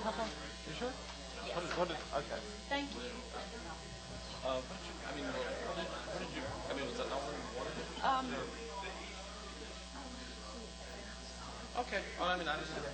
have one? You sure? Yes. What did, okay. Thank you. What did you, I mean, what did you, I mean, was that not what you wanted? Um, Okay, well, I mean, I didn't.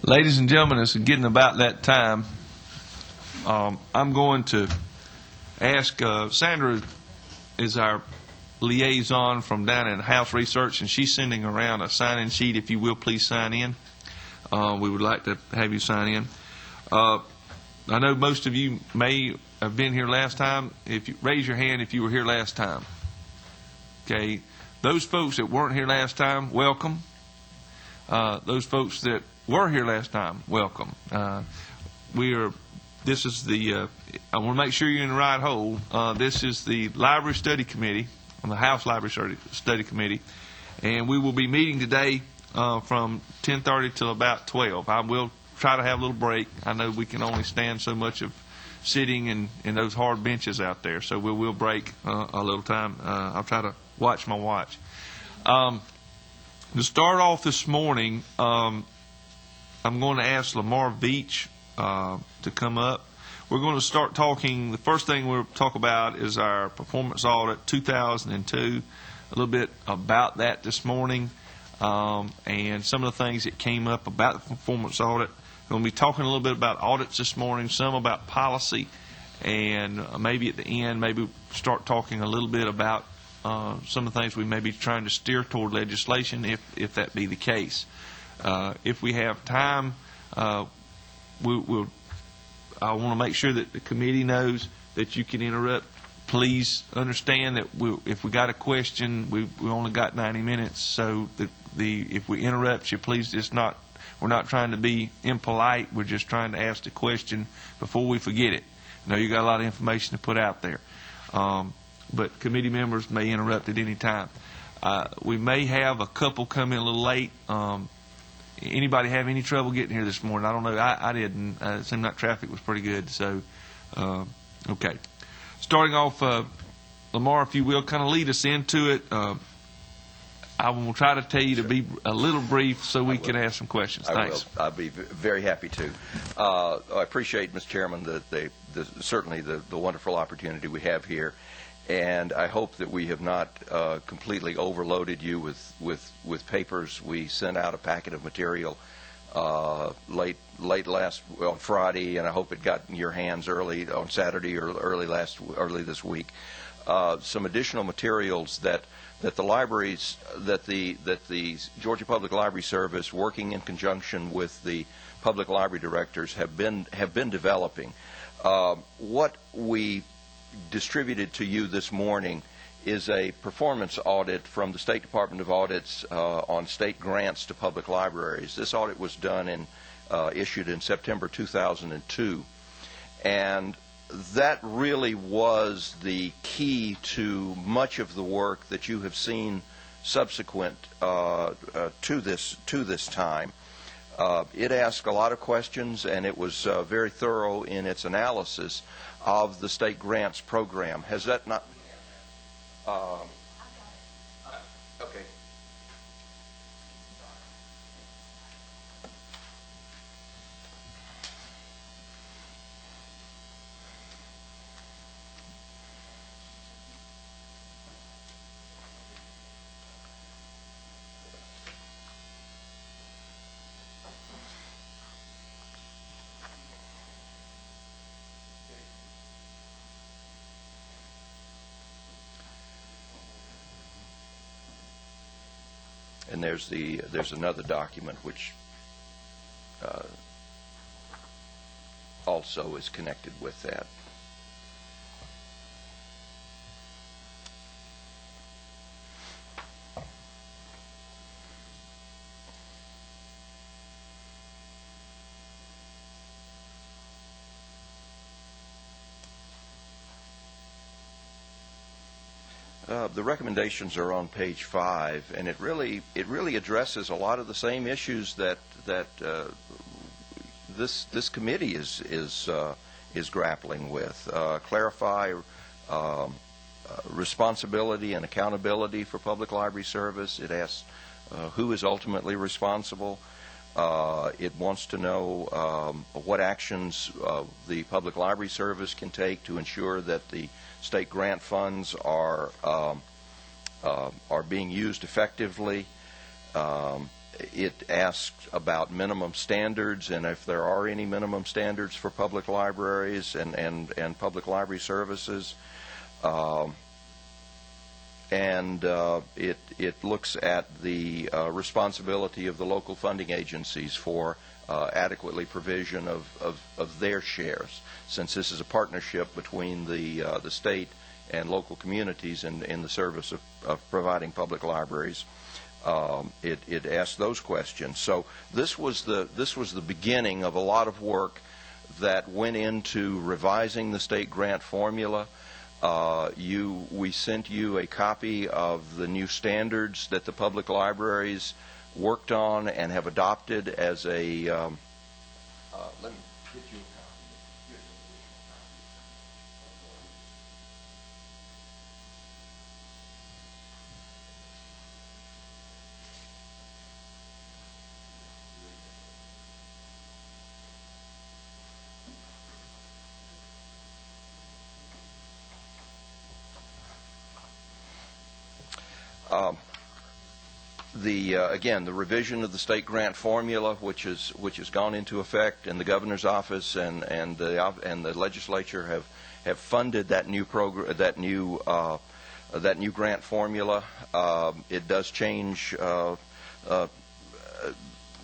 Ladies and gentlemen, it's getting about that time. I'm going to ask Sandra is our liaison from down in House Research, and she's sending around a sign-in sheet. If you will, please sign in. We would like to have you sign in. I know most of you may have been here last time. If you raise your hand if you were here last time. Okay. Those folks that weren't here last time, welcome. Those folks that were here last time, welcome. This is the, I want to make sure you're in the right hole. This is the Library Study Committee, the House Library Study Committee, and we will be meeting today from 10:30 till about 12. I will try to have a little break. I know we can only stand so much of sitting in those hard benches out there, so we will break a little time. I'll try to watch my watch. To start off this morning, I'm going to ask Lamar Veach to come up. We're going to start talking. The first thing we'll talk about is our performance audit 2002. A little bit about that this morning, and some of the things that came up about the performance audit. We're going to be talking a little bit about audits this morning, some about policy, and maybe at the end, maybe start talking a little bit about some of the things we may be trying to steer toward legislation, if that be the case. If we have time, I want to make sure that the committee knows that you can interrupt. Please understand that if we got a question, we only got 90 minutes. So if we interrupt you, please we're not trying to be impolite. We're just trying to ask the question before we forget it. I know you got a lot of information to put out there. But committee members may interrupt at any time. We may have a couple come in a little late. Anybody have any trouble getting here this morning? I don't know. I didn't. It seemed like traffic was pretty good. So, okay. Starting off, Lamar, if you will, kind of lead us into it. I will try to tell you to be a little brief so we can ask some questions. Thanks. I will. I'll be very happy to. I appreciate, Mr. Chairman, certainly the wonderful opportunity we have here. And I hope that we have not completely overloaded you with papers. We sent out a packet of material late on Friday, and I hope it got in your hands early on Saturday or early this week. Some additional materials that the Georgia Public Library Service, working in conjunction with the public library directors, have been developing. What we distributed to you this morning is a performance audit from the State Department of Audits on state grants to public libraries. This audit was done issued in September 2002, and that really was the key to much of the work that you have seen subsequent to this time. It asked a lot of questions, and it was very thorough in its analysis of the state grants program. Has that not? Okay. And there's another document which also is connected with that. The recommendations are on page 5, and it really addresses a lot of the same issues that this committee is grappling with. Clarify responsibility and accountability for public library service. It asks who is ultimately responsible. It wants to know what actions the public library service can take to ensure that the state grant funds are being used effectively. It asks about minimum standards and if there are any minimum standards for public libraries and public library services. It looks at the responsibility of the local funding agencies for adequately provision of their shares, since this is a partnership between the state and local communities in the service of providing public libraries. It asked those questions. So this was the beginning of a lot of work that went into revising the state grant formula. We sent you a copy of the new standards that the public libraries worked on and have adopted as a. Let me get you a copy. Again, the revision of the state grant formula, which has gone into effect, and the governor's office and the legislature have funded that new program, that new grant formula. It does change.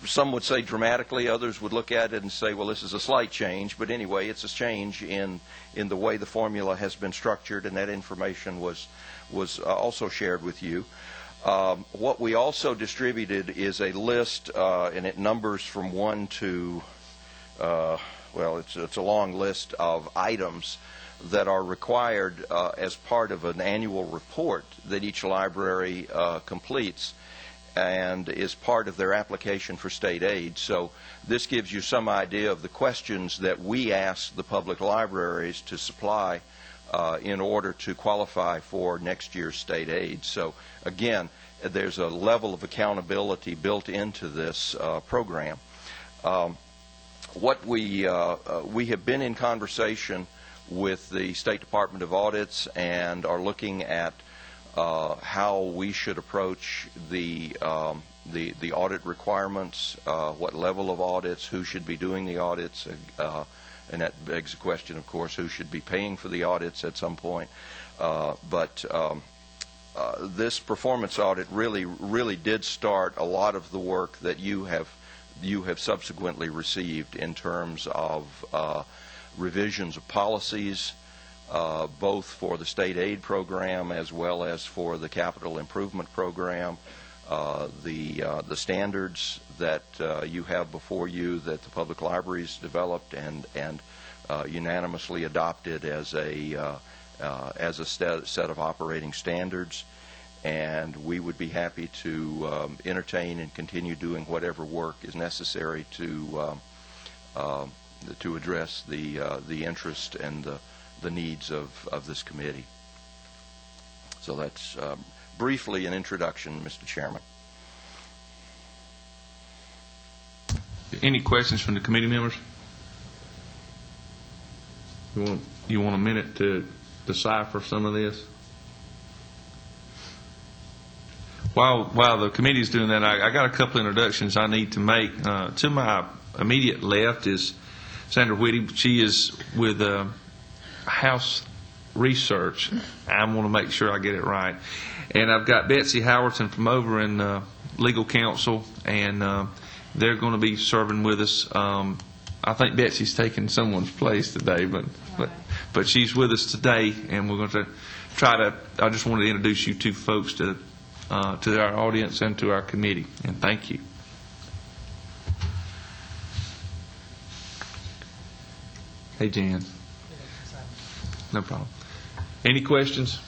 Some would say dramatically. Others would look at it and say, well, this is a slight change. But anyway, it's a change in the way the formula has been structured, and that information was also shared with you. What we also distributed is a list, and it numbers from 1 to, well, it's a long list of items that are required as part of an annual report that each library completes and is part of their application for state aid. So this gives you some idea of the questions that we ask the public libraries to supply in order to qualify for next year's state aid. So again, there's a level of accountability built into this program. What we have been in conversation with the State Department of Audits and are looking at how we should approach the audit requirements, what level of audits, who should be doing the audits, and that begs the question, of course, who should be paying for the audits at some point. This performance audit really did start a lot of the work that you have subsequently received in terms of revisions of policies, both for the state aid program as well as for the capital improvement program, the standards that you have before you that the public libraries developed and unanimously adopted as a set of operating standards. And we would be happy to entertain and continue doing whatever work is necessary to address the interest and the needs of this committee. So that's briefly an introduction, Mr. Chairman. Any questions from the committee members? You want a minute to decipher some of this? While the committee's doing that, I got a couple introductions I need to make. To my immediate left is Sandra Whitty. She is with House Research. I want to make sure I get it right. And I've got Betsy Howerton from over in Legal Counsel, and they're going to be serving with us. I think Betsy's taking someone's place today, but she's with us today, and we're going to try to. I just wanted to introduce you two folks to our audience and to our committee, and thank you. Hey, Jan. No problem. Any questions?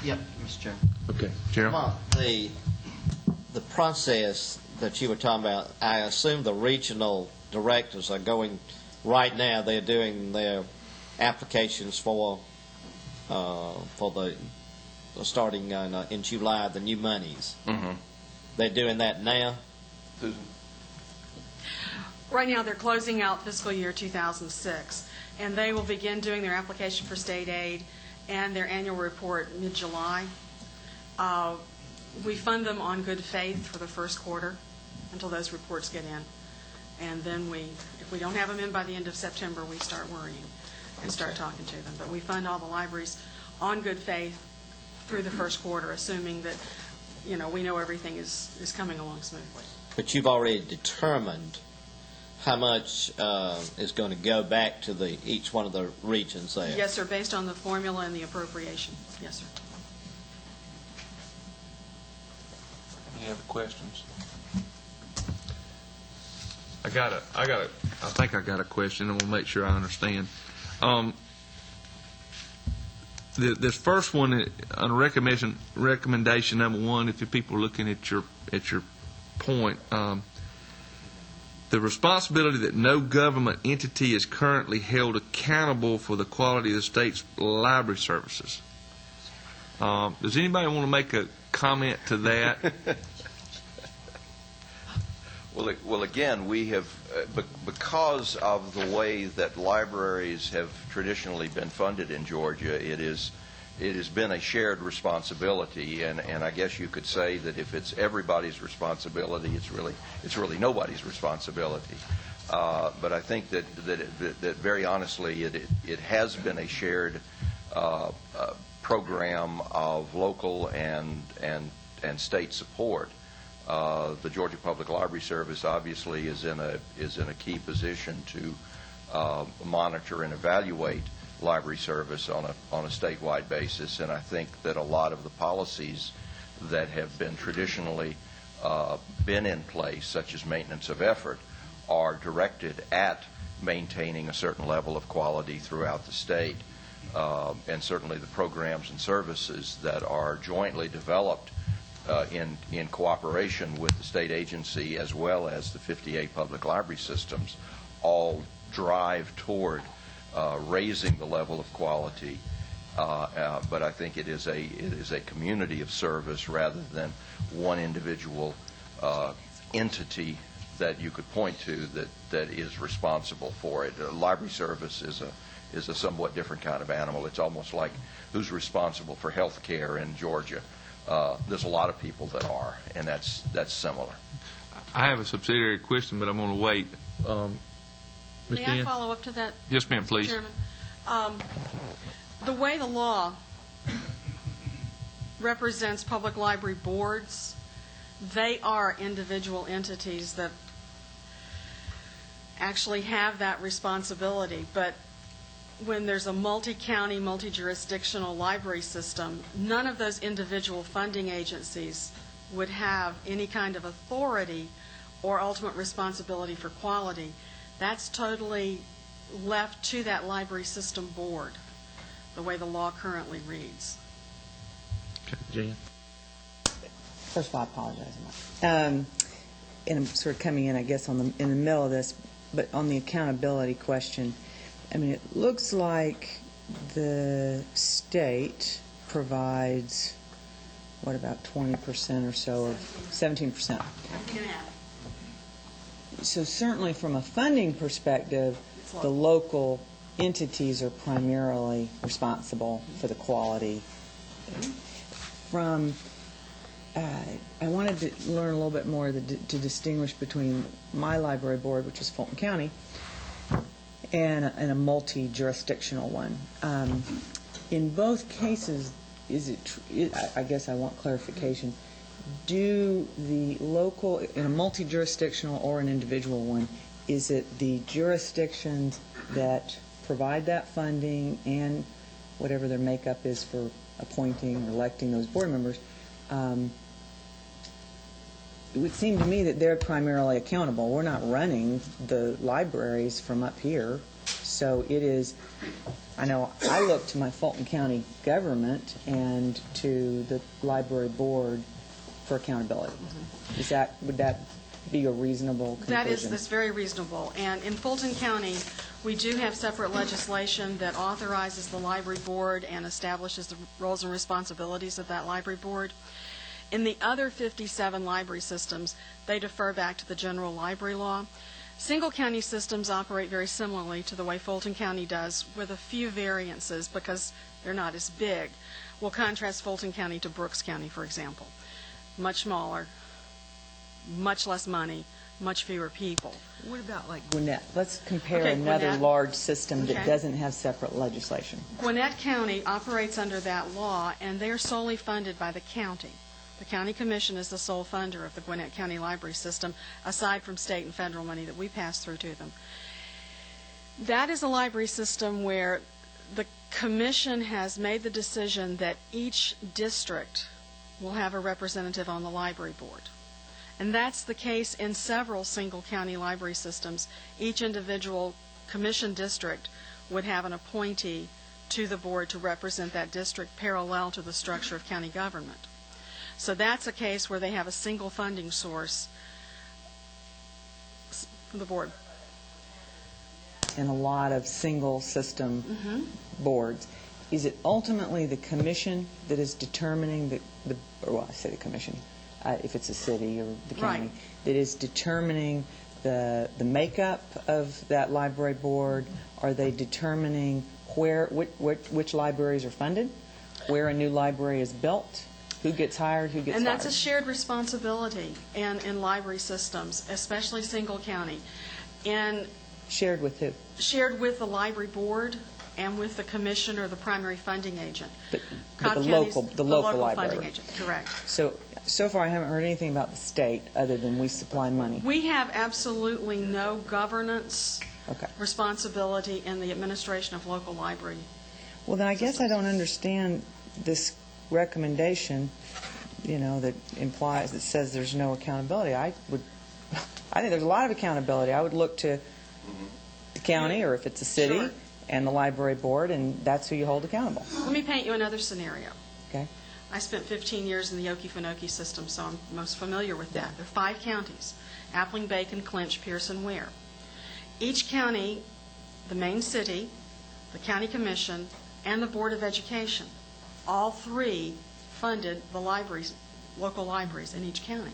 Yep, Mr. Chairman. Okay, Gerald. Well, the process that you were talking about, I assume the regional directors are going right now. They're doing their applications for the starting in July, the new monies. Mm-hmm. They're doing that now. Susan. Right now, they're closing out fiscal year 2006, and they will begin doing their application for state aid and their annual report mid-July. We fund them on good faith for the first quarter until those reports get in. And then if we don't have them in by the end of September, we start worrying and start talking to them. But we fund all the libraries on good faith through the first quarter, assuming that, we know everything is coming along smoothly. But you've already determined how much is going to go back to each one of the regions there? Yes, sir, based on the formula and the appropriation. Yes, sir. Any other questions? I think I got a question. I want to make sure I understand. This first one, on recommendation number one, if the people are looking at your point, the responsibility that no government entity is currently held accountable for the quality of the state's library services. Does anybody want to make a comment to that? Well, again, we have, because of the way that libraries have traditionally been funded in Georgia, it has been a shared responsibility, and I guess you could say that if it's everybody's responsibility, it's really nobody's responsibility. But I think that very honestly, it has been a shared program of local and state support. The Georgia Public Library Service obviously is in a key position to monitor and evaluate library service on a statewide basis, and I think that a lot of the policies that have been traditionally been in place, such as maintenance of effort, are directed at maintaining a certain level of quality throughout the state, and certainly the programs and services that are jointly developed in cooperation with the state agency as well as the 58 public library systems all drive toward raising the level of quality, but I think it is a community of service rather than one individual entity that you could point to that is responsible for it. Library service is a somewhat different kind of animal. It's almost like who's responsible for health care in Georgia. There's a lot of people that are, and that's similar. I have a subsidiary question, but I'm going to wait. Ms. May I Dan? follow up to that? Yes, ma'am, please. Chairman, the way the law represents public library boards, they are individual entities that actually have that responsibility. But when there's a multi-county, multi-jurisdictional library system, none of those individual funding agencies would have any kind of authority or ultimate responsibility for quality. That's totally left to that library system board, the way the law currently reads. Okay, Jan. First of all, I apologize. And I'm sort of coming in, I guess, in the middle of this, but on the accountability question, I mean, it looks like the state provides, what, about 20% or so of 17%. So certainly from a funding perspective, the local entities are primarily responsible for the quality. I wanted to learn a little bit more to distinguish between my library board, which is Fulton County, and a multi-jurisdictional one. In both cases, I guess I want clarification. Do the local, in a multi-jurisdictional or an individual one, is it the jurisdictions that provide that funding and whatever their makeup is for appointing or electing those board members? It would seem to me that they're primarily accountable. We're not running the libraries from up here. So it is, I know I look to my Fulton County government and to the library board for accountability. Would that be a reasonable conclusion? That's very reasonable. And in Fulton County, we do have separate legislation that authorizes the library board and establishes the roles and responsibilities of that library board. In the other 57 library systems, they defer back to the general library law. Single county systems operate very similarly to the way Fulton County does, with a few variances because they're not as big. We'll contrast Fulton County to Brooks County, for example. much smaller, much less money, much fewer people. What about like Gwinnett? Let's compare Okay, another Gwinnett. large system that Okay. doesn't have separate legislation. Gwinnett County operates under that law, and they're solely funded by the county. The county commission is the sole funder of the Gwinnett County Library System, aside from state and federal money that we pass through to them. That is a library system where the commission has made the decision that each district will have a representative on the library board. And that's the case in several single county library systems. Each individual commission district would have an appointee to the board to represent that district parallel to the structure of county government. So that's a case where they have a single funding source for the board. In a lot of single system boards, is it ultimately the commission that is determining well, I say the commission, if it's a city or the county, Right. that is determining the makeup of that library board? Are they determining which libraries are funded, where a new library is built, who gets hired, who gets And fired? that's a shared responsibility in library systems, especially single county. And Shared with who? shared with the library board and with the commission or the primary funding agent. But Cobb the County's local the local library. funding agent, correct. So far, I haven't heard anything about the state other than we supply money. We have absolutely no governance Okay. responsibility in the administration of local library. Well, then I guess I don't understand this recommendation, that implies, that says there's no accountability. I think there's a lot of accountability. I would look to the county, or if it's a city, Sure. and the library board, and that's who you hold accountable. Let me paint you another scenario. Okay? I spent 15 years in the Okefenokee system, so I'm most familiar with that. There are 5 counties: Appling, Bacon, Clinch, Pierce, and Ware. Each county, the main city, the county commission, and the Board of Education, all 3 funded the libraries, local libraries in each county.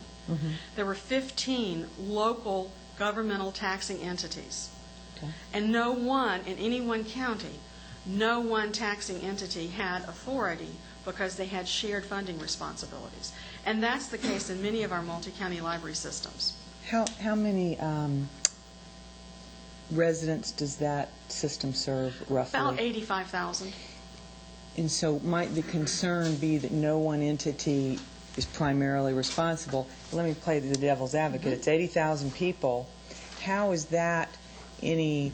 There were 15 local governmental taxing entities. Okay. And no one, in any one county, no one taxing entity had authority because they had shared funding responsibilities. And that's the case in many of our multi-county library systems. How many residents does that system serve roughly? About 85,000. And so might the concern be that no one entity is primarily responsible? Let me play the devil's advocate. It's 80,000 people. How is that any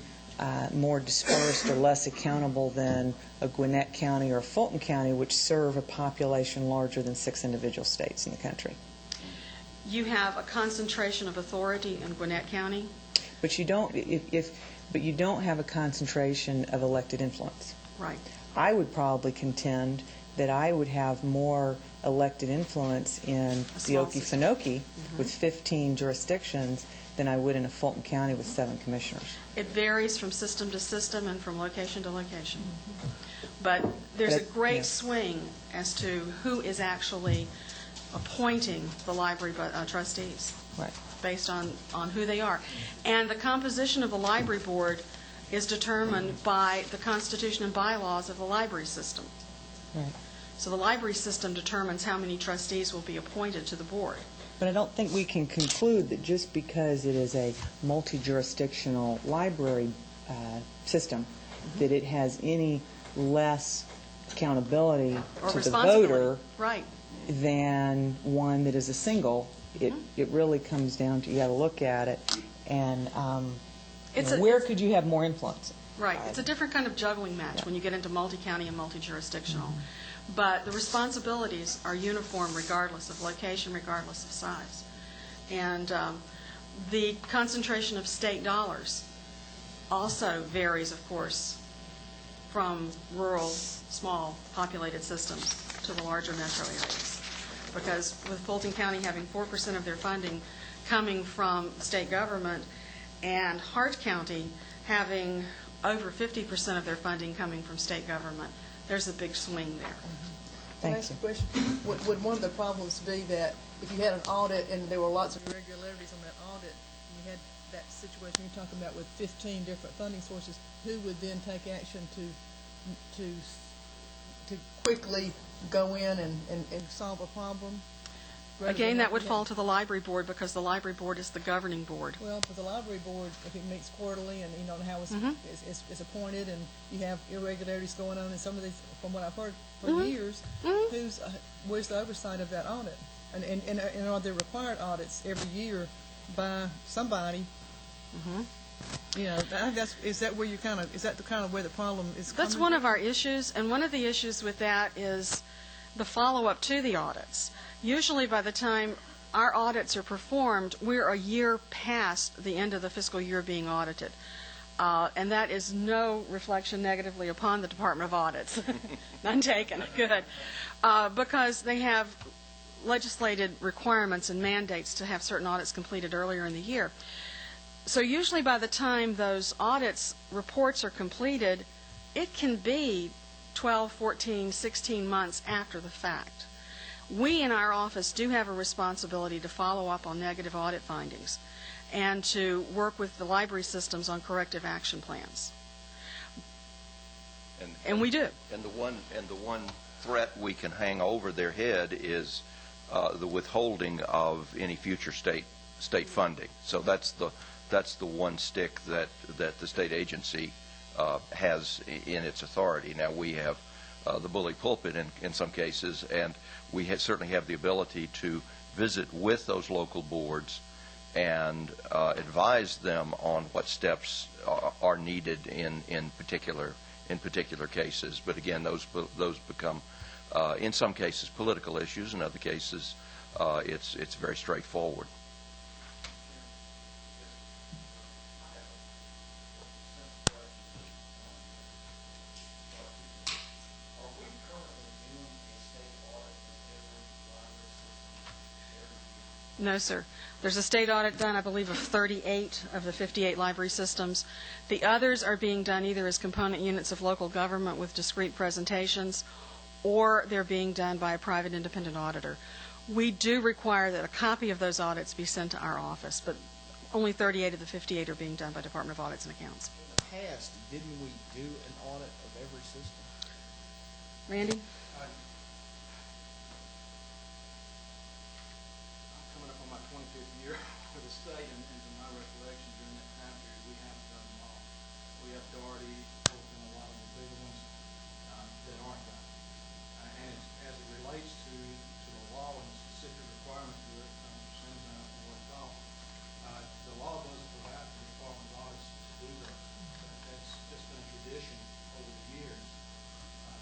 more dispersed or less accountable than a Gwinnett County or a Fulton County, which serve a population larger than 6 individual states in the country? You have a concentration of authority in Gwinnett County. But you don't, but you don't have a concentration of elected influence. Right. I would probably contend that I would have more elected influence in A the small system. Okefenokee with 15 jurisdictions than I would in a Fulton County with 7 commissioners. It varies from system to system and from location to location. But there's a But, great yeah. swing as to who is actually appointing the library trustees, Right. based on who they are. And the composition of the library board is determined by the constitution and bylaws of the library system. Right. So the library system determines how many trustees will be appointed to the board. But I don't think we can conclude that just because it is a multi-jurisdictional library system, that it has any less accountability Or to the responsibility. voter Right. than one that is a single. It really comes down to, you got to look at it, and where could you have more influence? Right. It's a different kind of juggling match when you get into multi-county and multi-jurisdictional. But the responsibilities are uniform regardless of location, regardless of size. And the concentration of state dollars also varies, of course, from rural, small, populated systems to the larger metro areas. Because with Fulton County having 4% of their funding coming from state government, and Hart County having over 50% of their funding coming from state government, there's a big swing there. Thank Can I ask you. a question? Would one of the problems be that if you had an audit and there were lots of irregularities on that audit, and you had that situation you're talking about with 15 different funding sources, who would then take action to quickly go in and solve a problem? rather Again, than that what would we fall have. to the library board because the library board is the governing board. Well, for the library board, if it meets quarterly and you know how it's appointed and you have irregularities going on in some of these, from what I've heard for years, where's the oversight of that audit? And are there required audits every year by somebody? You know, I think is that where you is that the kind of where the problem is coming That's one of from? our issues, and one of the issues with that is the follow-up to the audits. Usually by the time our audits are performed, we're a year past the end of the fiscal year being audited. And that is no reflection negatively upon the Department of Audits. None taken. Good. Because they have legislated requirements and mandates to have certain audits completed earlier in the year. So usually by the time those audits reports are completed, it can be 12, 14, 16 months after the fact. We in our office do have a responsibility to follow up on negative audit findings and to work with the library systems on corrective action plans. And we do. And the one threat we can hang over their head is the withholding of any future state funding. So that's the one stick that the state agency has in its authority. Now we have the bully pulpit in some cases, and we certainly have the ability to visit with those local boards and advise them on what steps are needed in particular cases. But again, those become in some cases political issues. In other cases, it's very straightforward. No, sir. There's a state audit done, I believe, of 38 of the 58 library systems. The others are being done either as component units of local government with discrete presentations, or they're being done by a private independent auditor. We do require that a copy of those audits be sent to our office, but only 38 of the 58 are being done by Department of Audits and Accounts. In the past, didn't we do an audit of every system? Randy? Coming up on my 25th year with the state, and to my recollection, during that time period, we haven't done them all. We have Doherty, and a lot of the big ones that aren't done. And as it relates to the law and the specific requirement to it, Susan, I don't know what it's called, the law doesn't provide for the Department of Audits to do those. That's just been a tradition over the years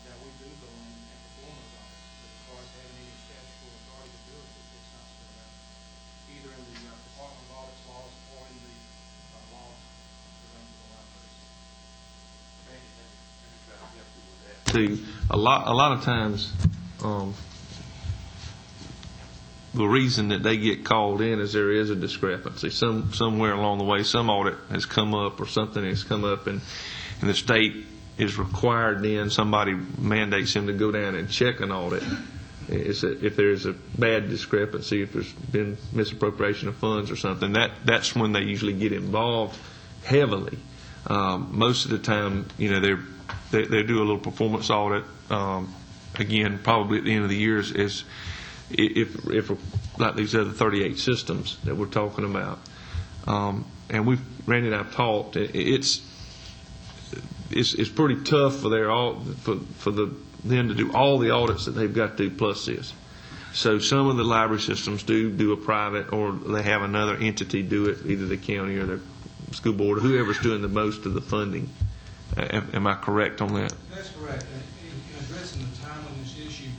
that we do go in and perform those audits. But as far as having any statutory authority to do it, it's not set out either in the Department of Audits laws or in the laws relating to the libraries. A lot of times, the reason that they get called in is there is a discrepancy. Somewhere along the way, some audit has come up or something has come up, and the state is required then, somebody mandates them to go down and check an audit. If there's a bad discrepancy, if there's been misappropriation of funds or something, that's when they usually get involved heavily. Most of the time, they do a little performance audit. Again, probably at the end of the year is if like these other 38 systems that we're talking about. And Randy and I've talked. It's pretty tough for them to do all the audits that they've got to do plus this. So some of the library systems do a private, or they have another entity do it, either the county or the school board or whoever's doing the most of the funding. Am I correct on that? That's correct. In addressing the timeliness issue,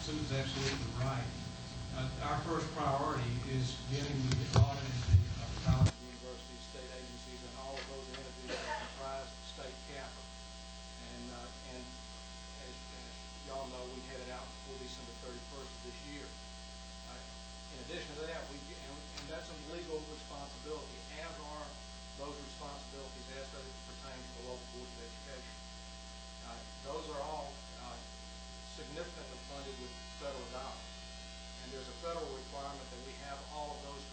Susan's absolutely right. Our first priority is getting the audit and the college, universities, state agencies, and all of those entities that comprise the state capital. And as y'all know, we headed out before December 31st of this year. In addition to that, and that's a legal responsibility, as are those responsibilities as they pertain to the local boards of education. Those are all significantly funded with federal dollars. And there's a federal requirement that we have all of those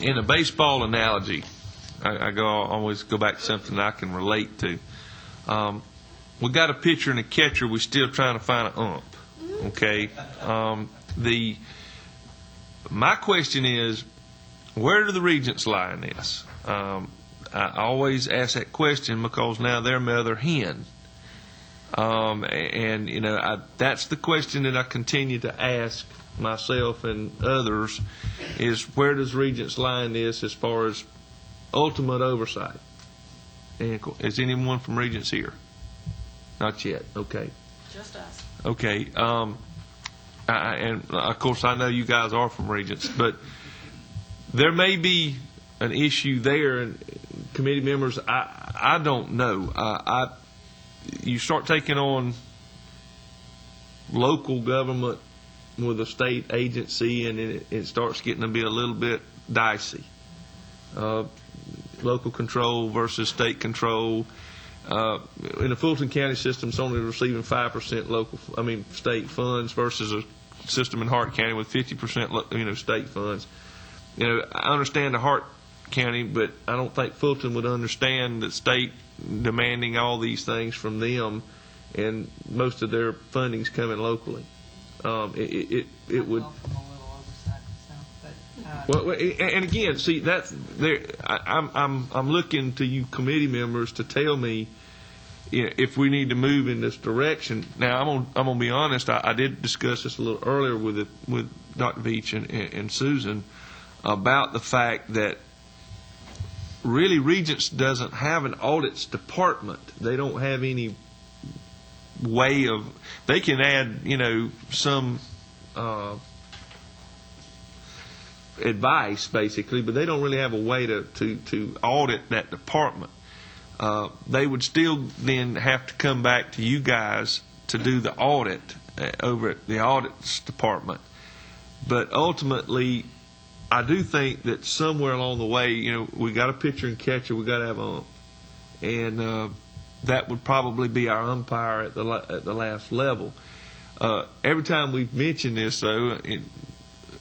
in a baseball analogy, always go back to something I can relate to. We got a pitcher and a catcher. We're still trying to find an ump. Okay. My question is, where do the regents lie in this? I always ask that question because now they're mother hen. And you know, that's the question that I continue to ask myself and others: is where does regents lie in this as far as ultimate oversight? And is anyone from regents here? Not yet. Okay. Just us. Okay. And of course, I know you guys are from regents, but there may be an issue there, and committee members, I don't know. You start taking on local government with a state agency, and it starts getting to be a little bit dicey. Local control versus state control. In the Fulton County system, it's only receiving 5% state funds versus a system in Hart County with 50% state funds. I understand the Hart County, but I don't think Fulton would understand the state demanding all these things from them, and most of their funding's coming locally. It would. Well, and again, see, that's there. I'm looking to you committee members to tell me if we need to move in this direction. Now, I'm gonna be honest. I did discuss this a little earlier with Dr. Veach and Susan about the fact that really Regents doesn't have an audits department. They don't have any way of. They can add some. Advice basically, but they don't really have a way to audit that department. They would still then have to come back to you guys to do the audit over at the audits department. But ultimately, I do think that somewhere along the way, we got a pitcher and catcher, we got to have an ump, and that would probably be our umpire at the last level. Every time we've mentioned this, though,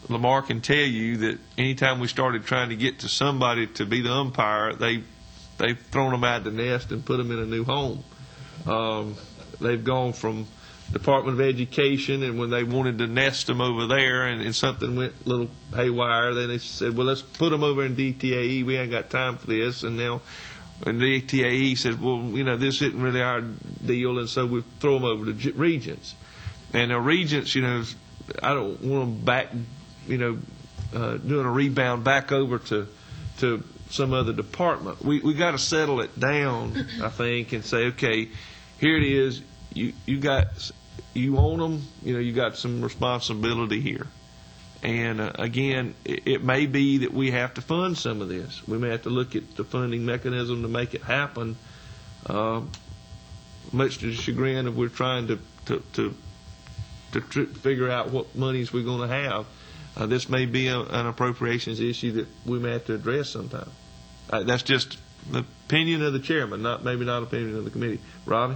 Lamar can tell you that anytime we started trying to get to somebody to be the umpire, they've thrown them out of the nest and put them in a new home. They've gone from Department of Education, and when they wanted to nest them over there and something went a little haywire, then they said, well, let's put them over in DTAE. We ain't got time for this. And now and DTAE said, well, this isn't really our deal, and so we throw them over to Regents. And the Regents, I don't want them back, doing a rebound back over to some other department. We got to settle it down, I think, and say, okay, here it is. You own them. You got some responsibility here. And again, it may be that we have to fund some of this. We may have to look at the funding mechanism to make it happen. Much to the chagrin of we're trying to figure out what monies we're going to have. This may be an appropriations issue that we may have to address sometime. That's just the opinion of the chairman, maybe not opinion of the committee. Robbie?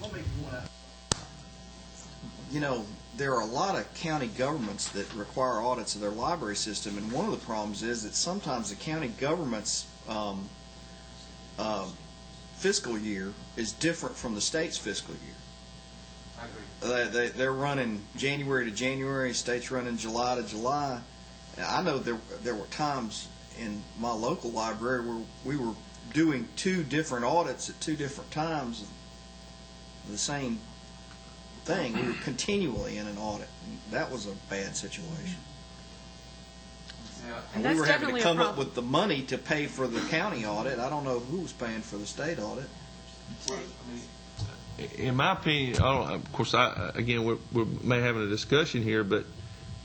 Let me point out, there are a lot of county governments that require audits of their library system, and one of the problems is that sometimes the county government's fiscal year is different from the state's fiscal year. They're running January to January, state's running July to July. I know there were times in my local library where we were doing 2 different audits at 2 different times of the same thing. We were continually in an audit, and that was a bad situation. And we that's were having definitely to a come up problem. with the money to pay for the county audit. I don't know who was paying for the state audit. In my opinion, of course, we're may having a discussion here, but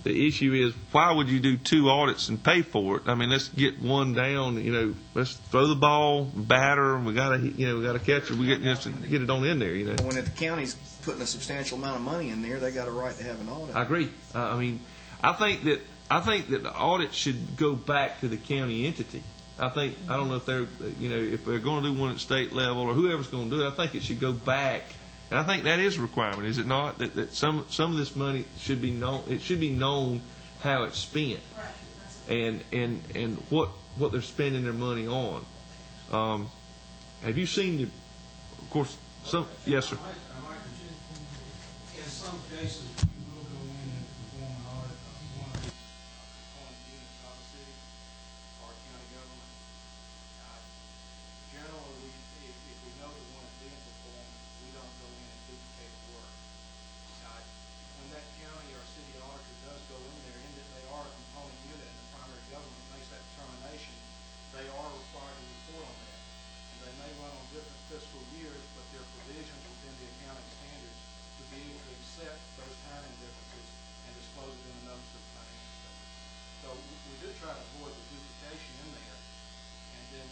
the issue is, why would you do 2 audits and pay for it? I mean, let's get one down. Let's throw the ball, batter. We gotta catch it. We get it on in there. When the county's putting a substantial amount of money in there, they got a right to have an audit. I agree. I think that the audit should go back to the county entity. I don't know if they're going to do one at state level or whoever's going to do it. I think it should go back, and I think that is a requirement, is it not? That some of this money should be known. It should be known how it's spent. and what they're spending their money on. Have you seen the, of course, some, yes, sir. In some cases, we will go in and perform an audit of one of the component units of the city or county government. Generally, if we know that one is being performed, we don't go in and duplicate the work. When that county or city auditor does go in there, in that they are a component unit and the primary government makes that determination, they are required to report on that. And they may run on different fiscal years, but there are provisions within the accounting standards to be able to accept those timing differences and disclose it in the notice of financial statement. So we do try to avoid the duplication in there. And then,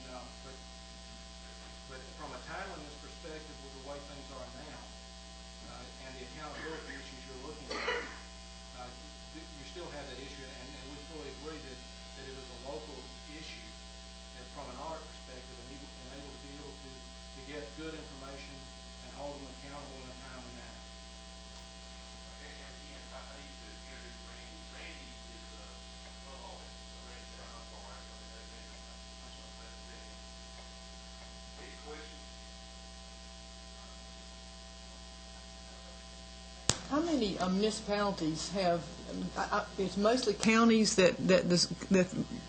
but from a timeliness perspective, with the way things are now, and the accountability issues you're looking at, you still have that issue, and we fully agree that it is a local issue, and from an audit perspective, and able to get good information and hold them accountable in a timely manner. How many municipalities have, it's mostly counties that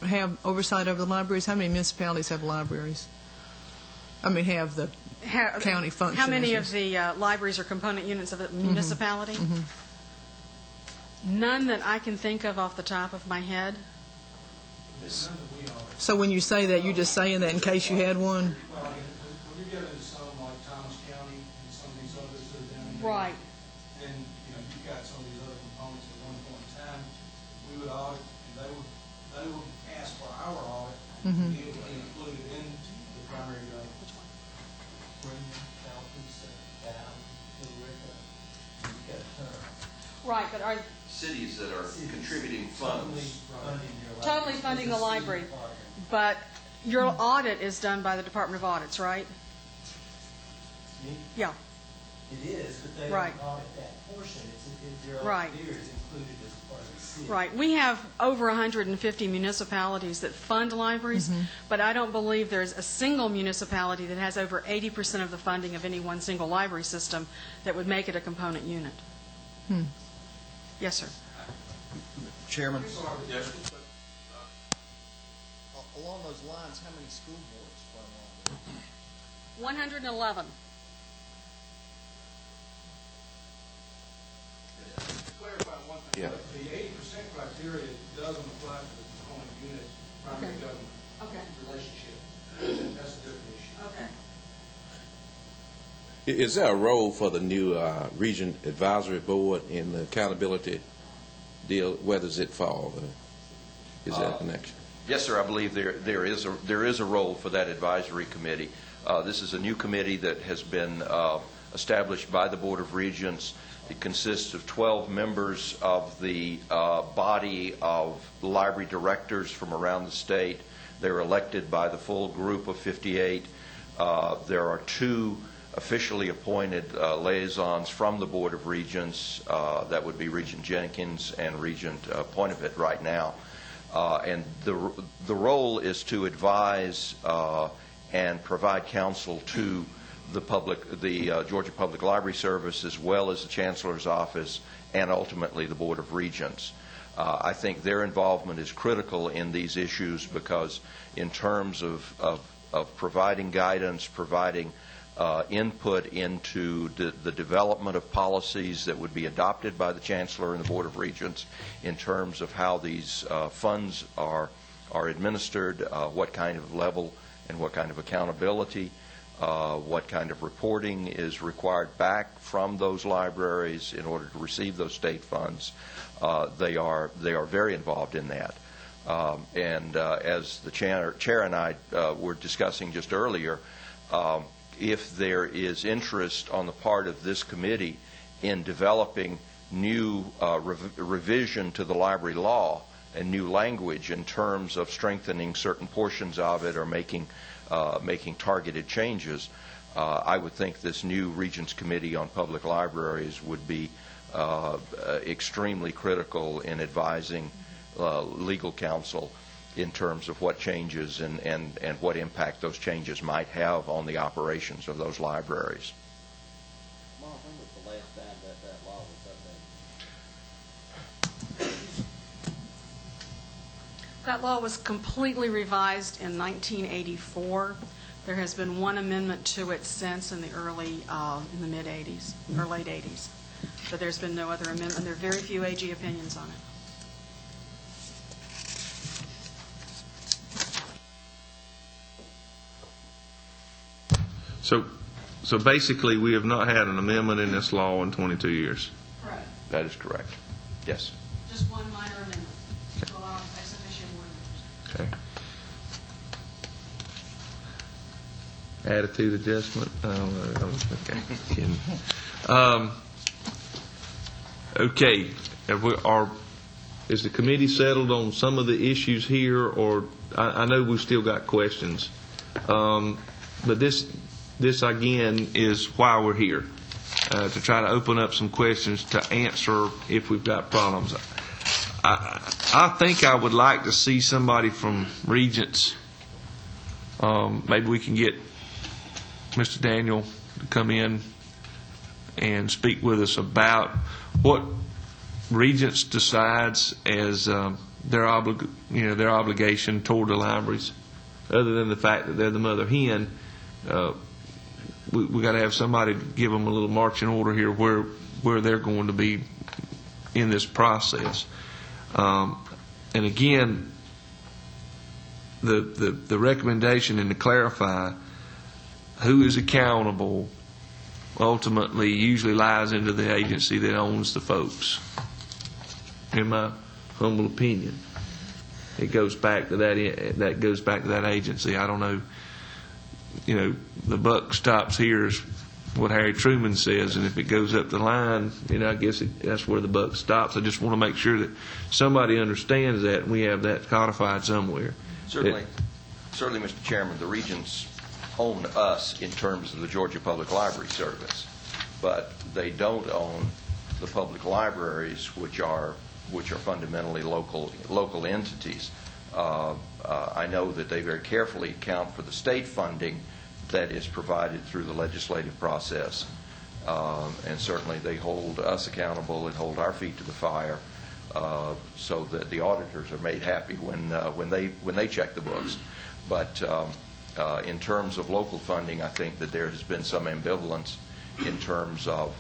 have oversight over the libraries? How many municipalities have libraries? I mean, have the county function? How many of the libraries are component units of a municipality? None that I can think of off the top of my head. So when you say that, you're just saying that in case you had one? Well, when you get into some like Thomas County and some of these others that are down here. Right. Then, you've got some of these other components at one point in time, we would audit, and they would ask for our audit to be able to include it in the primary government. Right, but are Cities that are contributing funds. totally funding the library. But your audit is done by the Department of Audits, right? Yeah, It is, but they Right. don't audit that portion. Their Right. audit there is included as part of the city. right. We have over 150 municipalities that fund libraries, but I don't believe there's a single municipality that has over 80% of the funding of any one single library system that would make it a component unit. Yes, sir. Chairman, Yes. along those lines, how many school boards fund libraries? 111. To clarify one thing, Yeah. the 80% criteria doesn't apply to the component unit primary government Okay. relationship. That's a different issue. Okay. Is there a role for the new Region Advisory Board in the accountability deal? Where does it fall? Is there a connection? Yes, sir, I believe there is a role for that advisory committee. This is a new committee that has been established by the Board of Regents. It consists of 12 members of the body of library directors from around the state. They're elected by the full group of 58. There are 2 officially appointed liaisons from the Board of Regents. That would be Regent Jenkins and Regent Poinevit right now. And the role is to advise and provide counsel to the Georgia Public Library Service, as well as the Chancellor's Office, and ultimately the Board of Regents. I think their involvement is critical in these issues because in terms of providing guidance, providing input into the development of policies that would be adopted by the Chancellor and the Board of Regents in terms of how these funds are administered, what kind of level and what kind of accountability, what kind of reporting is required back from those libraries in order to receive those state funds. They are very involved in that. And as the chair and I were discussing just earlier, if there is interest on the part of this committee in developing new revision to the library law and new language in terms of strengthening certain portions of it or making targeted changes, I would think this new Regents Committee on Public Libraries would be extremely critical in advising legal counsel in terms of what changes and what impact those changes might have on the operations of those libraries. Mark, when was the last time that law was updated? That law was completely revised in 1984. There has been one amendment to it since in the mid 80s or late 80s. But there's been no other amendment. There are very few AG opinions on it. So basically, we have not had an amendment in this law in 22 years. Correct. That is correct. Yes. Just one minor amendment to allow ex officio board members. Okay. Attitude adjustment. Okay. Kidding. Okay. Is the committee settled on some of the issues here, or I know we've still got questions, but this again is why we're here, to try to open up some questions to answer if we've got problems. I think I would like to see somebody from Regents. Maybe we can get Mr. Daniel to come in and speak with us about what Regents decides as their obligation toward the libraries, other than the fact that they're the mother hen. We got to have somebody to give them a little marching order here where they're going to be in this process. And again, the recommendation and to clarify who is accountable ultimately usually lies into the agency that owns the folks. In my humble opinion, it goes back to that goes back to that agency. I don't know. The buck stops here is what Harry Truman says, and if it goes up the line, I guess that's where the buck stops. I just want to make sure that somebody understands that, and we have that codified somewhere. Certainly, Mr. Chairman, the Regents own us in terms of the Georgia Public Library Service, but they don't own the public libraries, which are fundamentally local entities. I know that they very carefully account for the state funding that is provided through the legislative process, and certainly they hold us accountable and hold our feet to the fire, so that the auditors are made happy when they check the books. But in terms of local funding, I think that there has been some ambivalence in terms of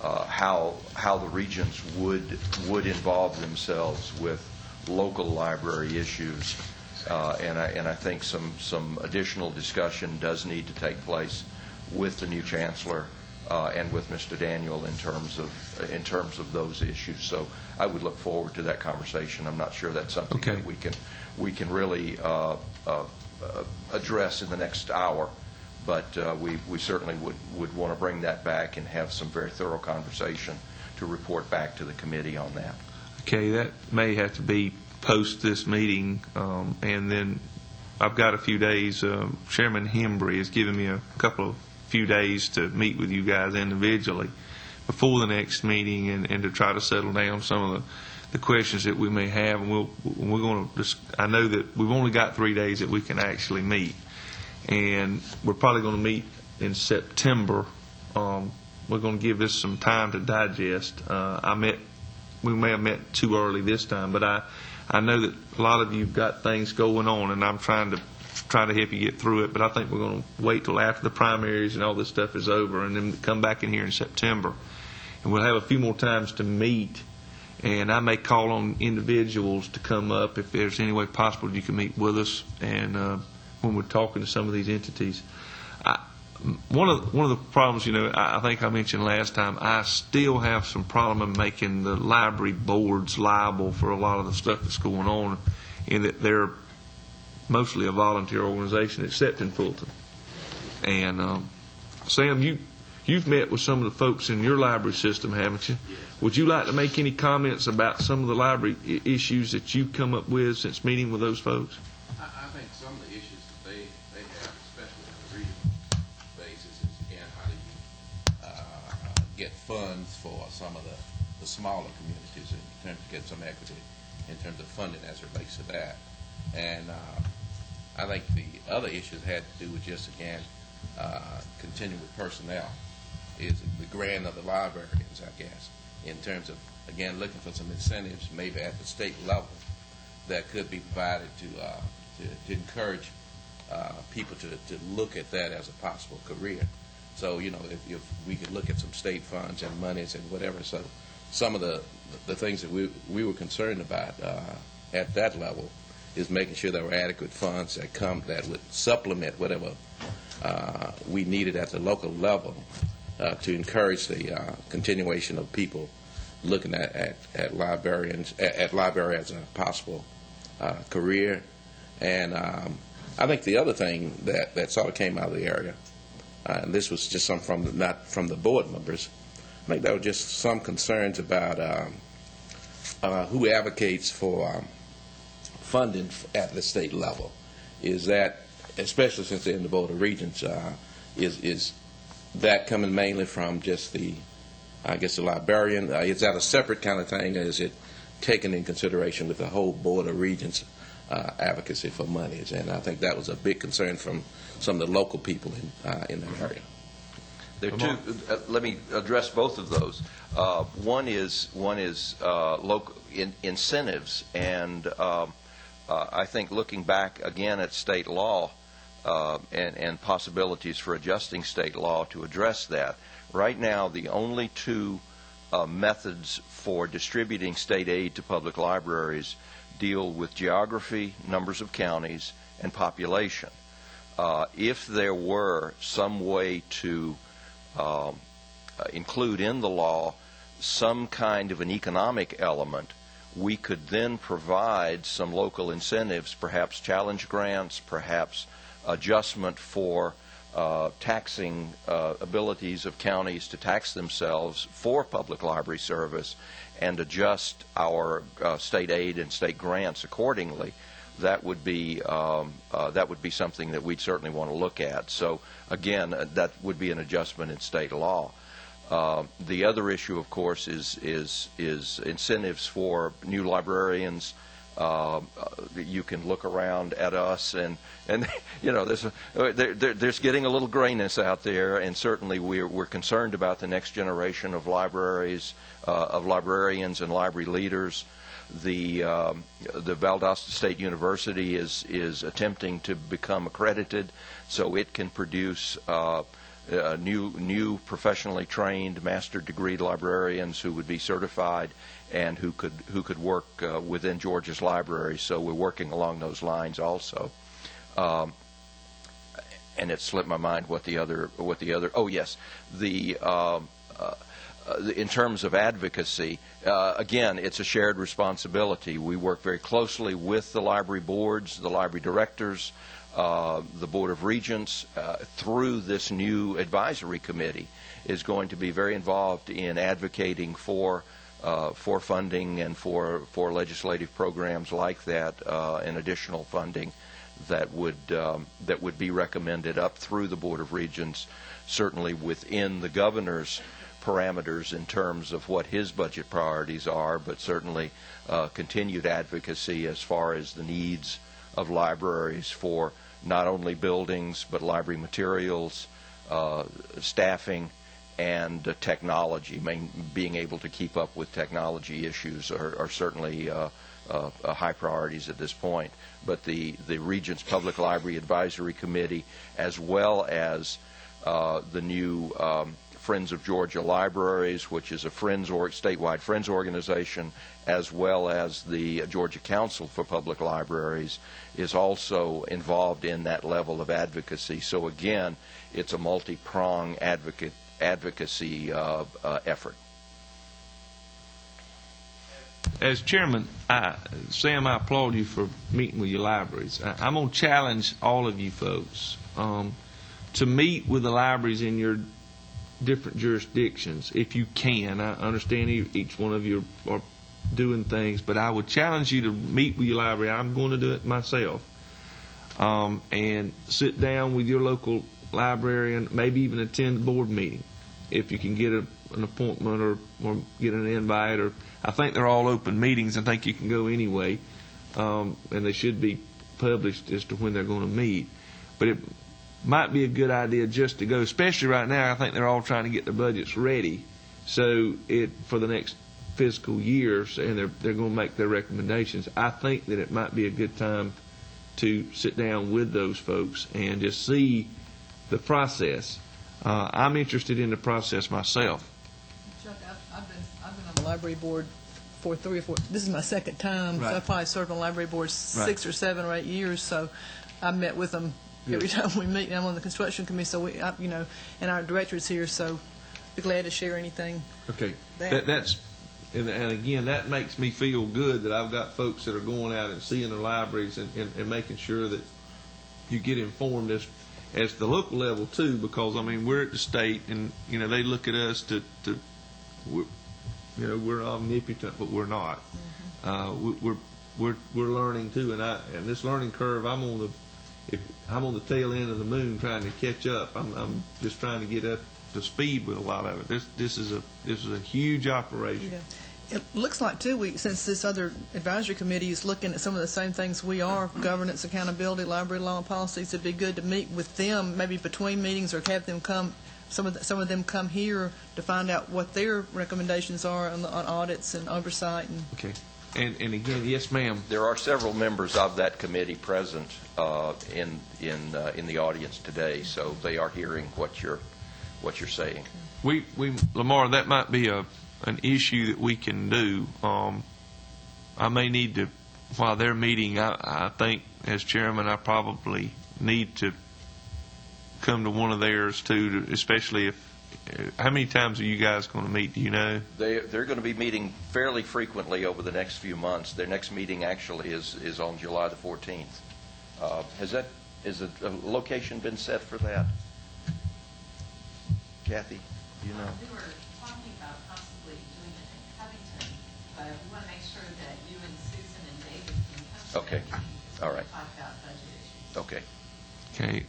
how the Regents would involve themselves with local library issues, and I think some additional discussion does need to take place with the new chancellor and with Mr. Daniel in terms of those issues. So I would look forward to that conversation. I'm not sure that's something that we can really address in the next hour, but we certainly would want to bring that back and have some very thorough conversation to report back to the committee on that. Okay, that may have to be post this meeting, and then I've got a few days. Chairman Hembry has given me a few days to meet with you guys individually before the next meeting and to try to settle down some of the questions that we may have. And we're going to I know that we've only got 3 days that we can actually meet, and we're probably going to meet in September. We're going to give this some time to digest. We may have met too early this time, but I know that a lot of you've got things going on, and I'm trying to help you get through it. But I think we're going to wait till after the primaries and all this stuff is over, and then come back in here in September, and we'll have a few more times to meet. And I may call on individuals to come up if there's any way possible you can meet with us. And when we're talking to some of these entities, one of the problems, I think I mentioned last time, I still have some problem in making the library boards liable for a lot of the stuff that's going on, in that they're mostly a volunteer organization, except in Fulton. And Sam, you've met with some of the folks in your library system, haven't you? Would you like to make any comments about some of the library issues that you've come up with since meeting with those folks? I think some of the issues that they have, especially on a regional basis, is again, how do you get funds for some of the smaller communities in terms of get some equity in terms of funding as it relates to that. And I think the other issues had to do with just, again, continuing with personnel, is the grant of the librarians, I guess, in terms of, again, looking for some incentives maybe at the state level that could be provided to encourage people to look at that as a possible career. So, you know, if we could look at some state funds and monies and whatever, so some of the things that we were concerned about at that level is making sure there were adequate funds that would supplement whatever we needed at the local level to encourage the continuation of people looking at library as a possible career. And I think the other thing that sort of came out of the area, and this was just not from the board members, I think there were just some concerns about who advocates for funding at the state level. Is that, especially since they're in the Board of Regents, is that coming mainly from just the librarian? Is that a separate kind of thing, or is it taken in consideration with the whole Board of Regents advocacy for monies? And I think that was a big concern from some of the local people in that area. There are two. Let me address both of those. One is local incentives, and I think looking back again at state law and possibilities for adjusting state law to address that. Right now, the only two methods for distributing state aid to public libraries deal with geography, numbers of counties, and population. If there were some way to include in the law some kind of an economic element, we could then provide some local incentives, perhaps challenge grants, perhaps adjustment for taxing abilities of counties to tax themselves for public library service, and adjust our state aid and state grants accordingly. That would be something that we'd certainly want to look at. So again, that would be an adjustment in state law. The other issue, of course, is incentives for new librarians. You can look around at us, and you know, there's getting a little grayness out there, and certainly we're concerned about the next generation of libraries, of librarians and library leaders. The Valdosta State University is attempting to become accredited, so it can produce new professionally trained master degree librarians who would be certified and who could work within Georgia's library. So we're working along those lines also. And it slipped my mind what the other. Oh yes, in terms of advocacy, again, it's a shared responsibility. We work very closely with the library boards, the library directors, the Board of Regents, through this new advisory committee, is going to be very involved in advocating for funding and for legislative programs like that, and additional funding that would be recommended up through the Board of Regents, certainly within the governor's parameters in terms of what his budget priorities are, but certainly continued advocacy as far as the needs of libraries for not only buildings but library materials, staffing, and technology. Being able to keep up with technology issues are certainly high priorities at this point. But the Regents Public Library Advisory Committee, as well as the new Friends of Georgia Libraries, which is a statewide Friends organization, as well as the Georgia Council for Public Libraries, is also involved in that level of advocacy. So again, it's a multi-pronged advocacy effort. As chairman, Sam, I applaud you for meeting with your libraries. I'm going to challenge all of you folks to meet with the libraries in your different jurisdictions, if you can. I understand each one of you are doing things, but I would challenge you to meet with your library. I'm going to do it myself, and sit down with your local librarian, maybe even attend the board meeting, if you can get an appointment or get an invite, or I think they're all open meetings. I think you can go anyway, and they should be published as to when they're going to meet. But it might be a good idea just to go, especially right now. I think they're all trying to get their budgets ready, so for the next fiscal year, and they're going to make their recommendations. I think that it might be a good time to sit down with those folks and just see the process. I'm interested in the process myself. Chuck, I've been on the library board for 3 or 4, this is my second time, so Right. I've probably served on the library board 6 or 7 or 8 years, so I met with them every time we meet, and I'm on the construction committee, so and our director's here, so be glad to share anything. Okay, That- and again, that makes me feel good that I've got folks that are going out and seeing the libraries and making sure that you get informed as the local level too, because I mean we're at the state, and they look at us we're omnipotent, but we're not. We're learning too, and this learning curve, I'm on the tail end of the moon trying to catch up. I'm just trying to get up to speed with a lot of it. This is a huge operation. Yeah. It looks like, too, since this other advisory committee is looking at some of the same things we are, governance, accountability, library law and policies, it'd be good to meet with them, maybe between meetings, or have them come, some of them come here to find out what their recommendations are on audits and oversight. Okay. And again, yes, ma'am. There are several members of that committee present in the audience today, so they are hearing what you're saying. We Lamar, that might be an issue that we can do. I may need to, while they're meeting, I think as chairman, I probably need to come to one of theirs too, especially if. How many times are you guys going to meet? Do you know? They're going to be meeting fairly frequently over the next few months. Their next meeting actually is on July the 14th. Has a location been set for that? Kathy, do you know? We were talking about possibly doing it in Covington, but we want to make sure that you and Susan and David can come to Okay. that meeting All right. to talk about budget issues. Okay. Okay.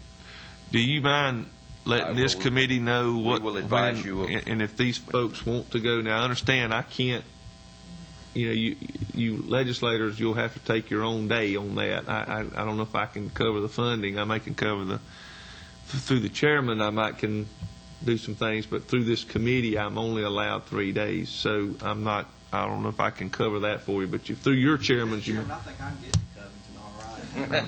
Do you mind letting I this will- committee know what? we will advise when- you of- And if these folks want to go, now I understand I can't. You legislators, you'll have to take your own day on that. I don't know if I can cover the funding. I can cover through the chairman. I can do some things, but through this committee, I'm only allowed 3 days. So I don't know if I can cover that for you. But through your chairman, Chairman, I think I can get to Covington all right.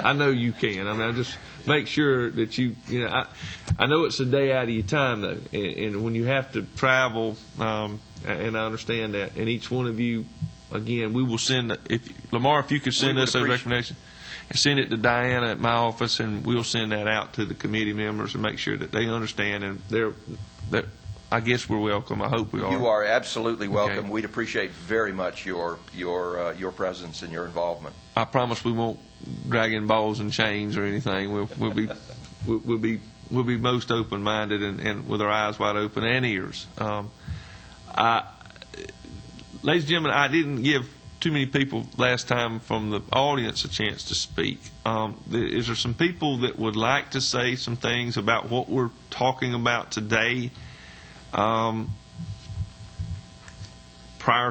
I know you can. I mean, I just make sure that I know it's a day out of your time though, and when you have to travel, and I understand that. And each one of you, again, we will send. Lamar, if you could send We would us a appreciate- recommendation, and send it to Diana at my office, and we'll send that out to the committee members and make sure that they understand, and I guess we're welcome. I hope we are. You are absolutely welcome. Okay. We'd appreciate very much your presence and your involvement. I promise we won't drag in balls and chains or anything. We'll be most open minded and with our eyes wide open and ears. Ladies and gentlemen, I didn't give too many people last time from the audience a chance to speak. Is there some people that would like to say some things about what we're talking about today prior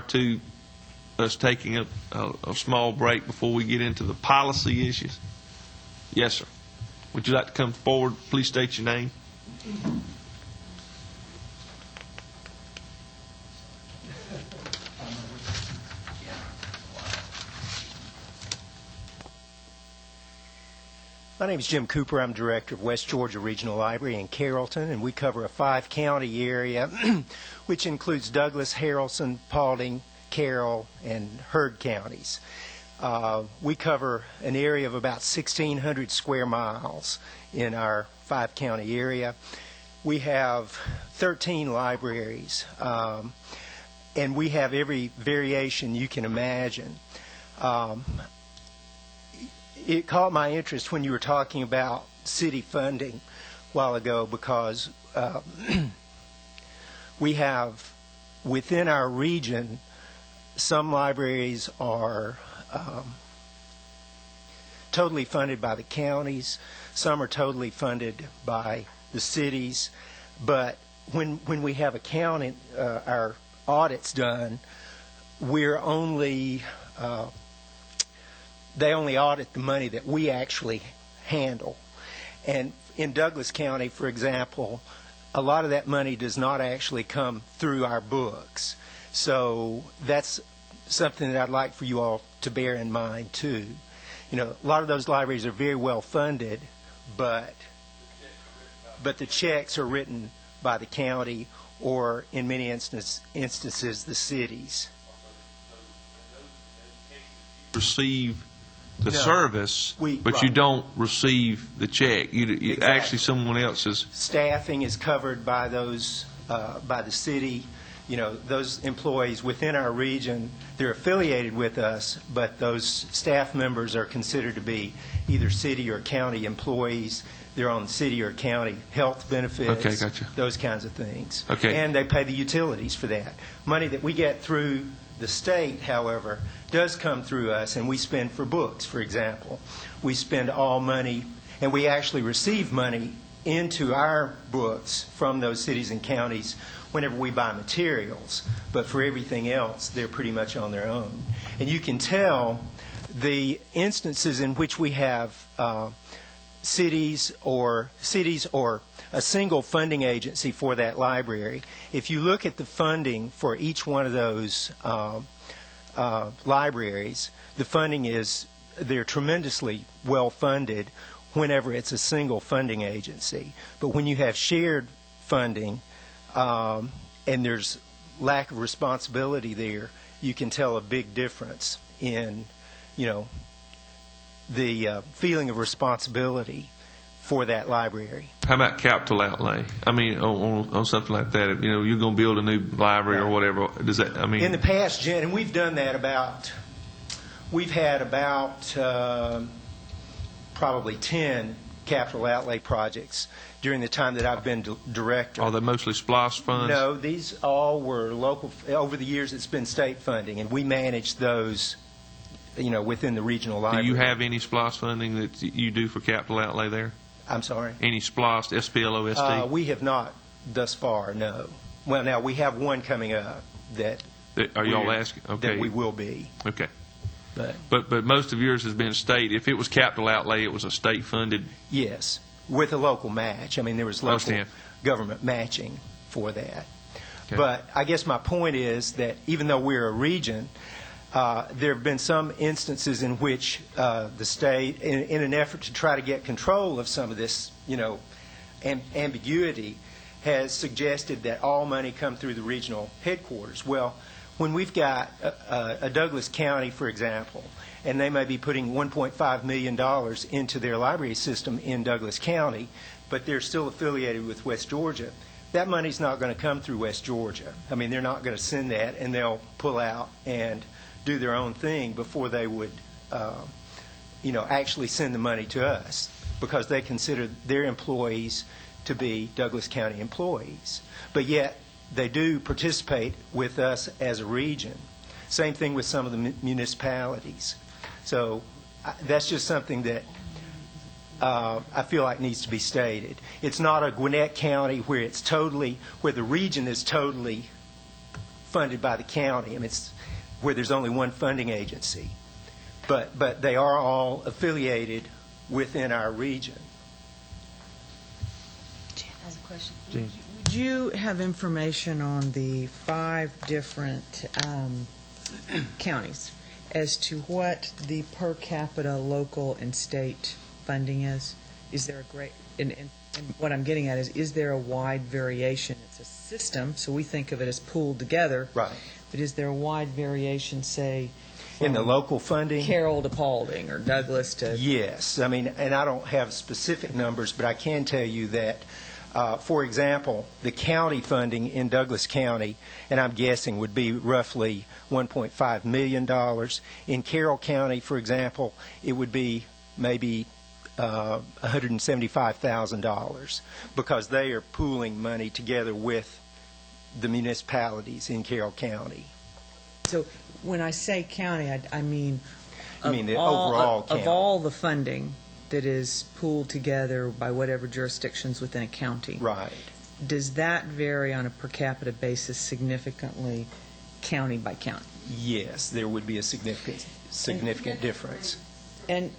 to us taking a small break before we get into the policy issues? Yes, sir. Would you like to come forward? Please state your name. My name is Jim Cooper. I'm director of West Georgia Regional Library in Carrollton, and we cover a 5-county area, which includes Douglas, Haralson, Paulding, Carroll, and Heard counties. We cover an area of about 1,600 square miles in our 5-county area. We have 13 libraries, and we have every variation you can imagine. It caught my interest when you were talking about city funding a while ago, because we have within our region, some libraries are totally funded by the counties, some are totally funded by the cities, but when we have our audits done, we're only they only audit the money that we actually handle. And in Douglas County, for example, a lot of that money does not actually come through our books. So that's something that I'd like for you all to bear in mind too. You know, a lot of those libraries are very well funded, but the checks are written by the county or in many instances the cities. Receive the No. service, but you right. don't receive the check. You Exactly. actually someone else's. Staffing is covered by those, by the city. You know, those employees within our region, they're affiliated with us, but those staff members are considered to be either city or county employees. They're on city or county health benefits. Okay, gotcha. Those kinds of things. Okay. And they pay the utilities for that. Money that we get through the state, however, does come through us, and we spend for books, for example. We spend all money, and we actually receive money into our books from those cities and counties whenever we buy materials. But for everything else, they're pretty much on their own. And you can tell the instances in which we have cities or a single funding agency for that library. If you look at the funding for each one of those libraries, the funding they're tremendously well funded whenever it's a single funding agency. But when you have shared funding and there's lack of responsibility there, you can tell a big difference in, the feeling of responsibility for that library. How about capital outlay? I mean, on something like that, you're going to build a new library or whatever. Does that? I mean, In the past, Jen, and we've done that we've had about probably 10 capital outlay projects during the time that I've been director. are they mostly SPLOST funds? No, these all were local. Over the years, it's been state funding, and we managed those, within the regional Do library. you have any SPLOST funding that you do for capital outlay there? I'm sorry? Any SPLOST, SPLOST? We have not thus far, no. Well, now, we have one coming up that Are y'all asking? Okay. that we will be. Okay. But But most of yours has been state. If it was capital outlay, it was a state-funded. yes, with a local match. I mean, there was local Understand. government matching for that. Okay. But I guess my point is that even though we're a region, there have been some instances in which the state, in an effort to try to get control of some of this, ambiguity, has suggested that all money come through the regional headquarters. Well, when we've got a Douglas County, for example, and they may be putting $1.5 million into their library system in Douglas County, but they're still affiliated with West Georgia, that money's not going to come through West Georgia. I mean, they're not going to send that, and they'll pull out and do their own thing before they would, actually send the money to us, because they consider their employees to be Douglas County employees. But yet, they do participate with us as a region. Same thing with some of the municipalities. So that's just something that I feel like needs to be stated. It's not a Gwinnett County where the region is totally funded by the county. I mean, it's where there's only one funding agency. But they are all affiliated within our region. Jan has a question. Would you have information on the 5 different counties as to what the per capita local and state funding is? Is there a great, and what I'm getting at is there a wide variation? It's a system, so we think of it as pooled together. Right. But is there a wide variation, say, In the from local funding? Carroll to Paulding or Douglas to? Yes. I mean, and I don't have specific numbers, but I can tell you that, for example, the county funding in Douglas County, and I'm guessing would be roughly $1.5 million. In Carroll County, for example, it would be maybe $175,000, because they are pooling money together with the municipalities in Carroll County. So when I say county, I mean. You mean the of all- overall county. Of all the funding that is pooled together by whatever jurisdictions within a county. Right. does that vary on a per capita basis significantly county by county? Yes, there would be a significant difference. And,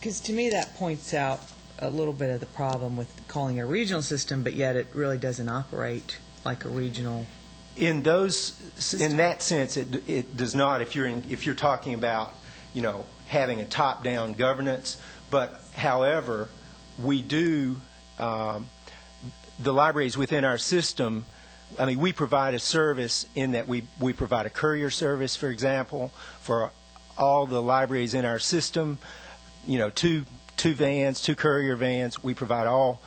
because to me, that points out a little bit of the problem with calling it a regional system, but yet it really doesn't operate like a regional. In that sense, it does not. If you're talking about, having a top-down governance, but however, we do the libraries within our system. I mean, we provide a service in that we provide a courier service, for example, for all the libraries in our system. Two vans, 2 courier vans. We provide all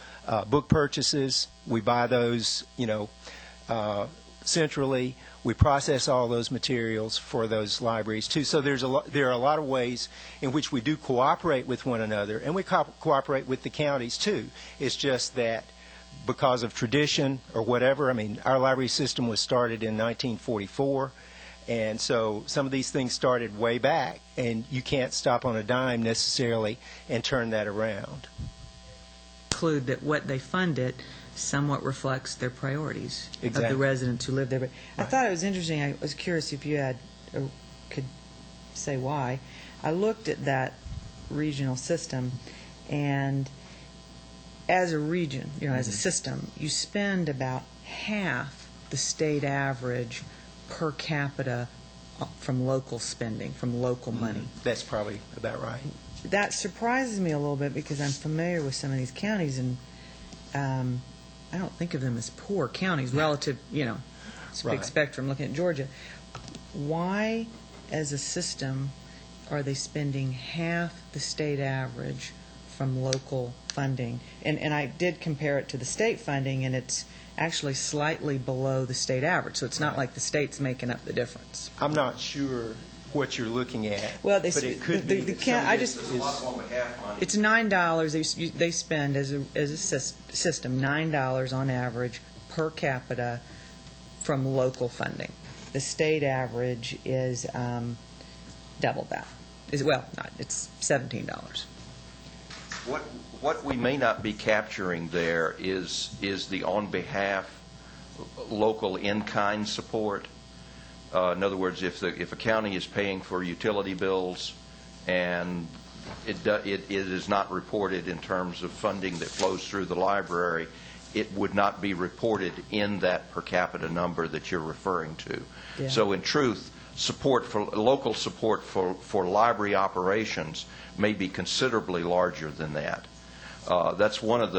book purchases. We buy those, centrally. We process all those materials for those libraries too. So there are a lot of ways in which we do cooperate with one another, and we cooperate with the counties too. It's just that because of tradition or whatever, I mean, our library system was started in 1944, and so some of these things started way back, and you can't stop on a dime necessarily and turn that around. Include that what they fund it somewhat reflects their priorities of Exactly. the residents who live there. But I thought it was interesting. I was curious if you could say why. I looked at that regional system, and as a region, as a system, you spend about half the state average per capita from local spending, from local money. That's probably about right. That surprises me a little bit because I'm familiar with some of these counties, and I don't think of them as poor counties relative, it's a big Right. spectrum looking at Georgia. Why, as a system, are they spending half the state average from local funding? And I did compare it to the state funding, and it's actually slightly below the state average, so it's not like the state's making up the difference. I'm not sure what you're looking at, Well, but it could be that some I of just, this is- it's $9. They spend as a system $9 on average per capita from local funding. The state average is double that. It's $17. What we may not be capturing there is the on behalf local in-kind support. In other words, if a county is paying for utility bills and it is not reported in terms of funding that flows through the library, it would not be reported in that per capita number that you're referring to. Yeah. So in truth, local support for library operations may be considerably larger than that. That's one of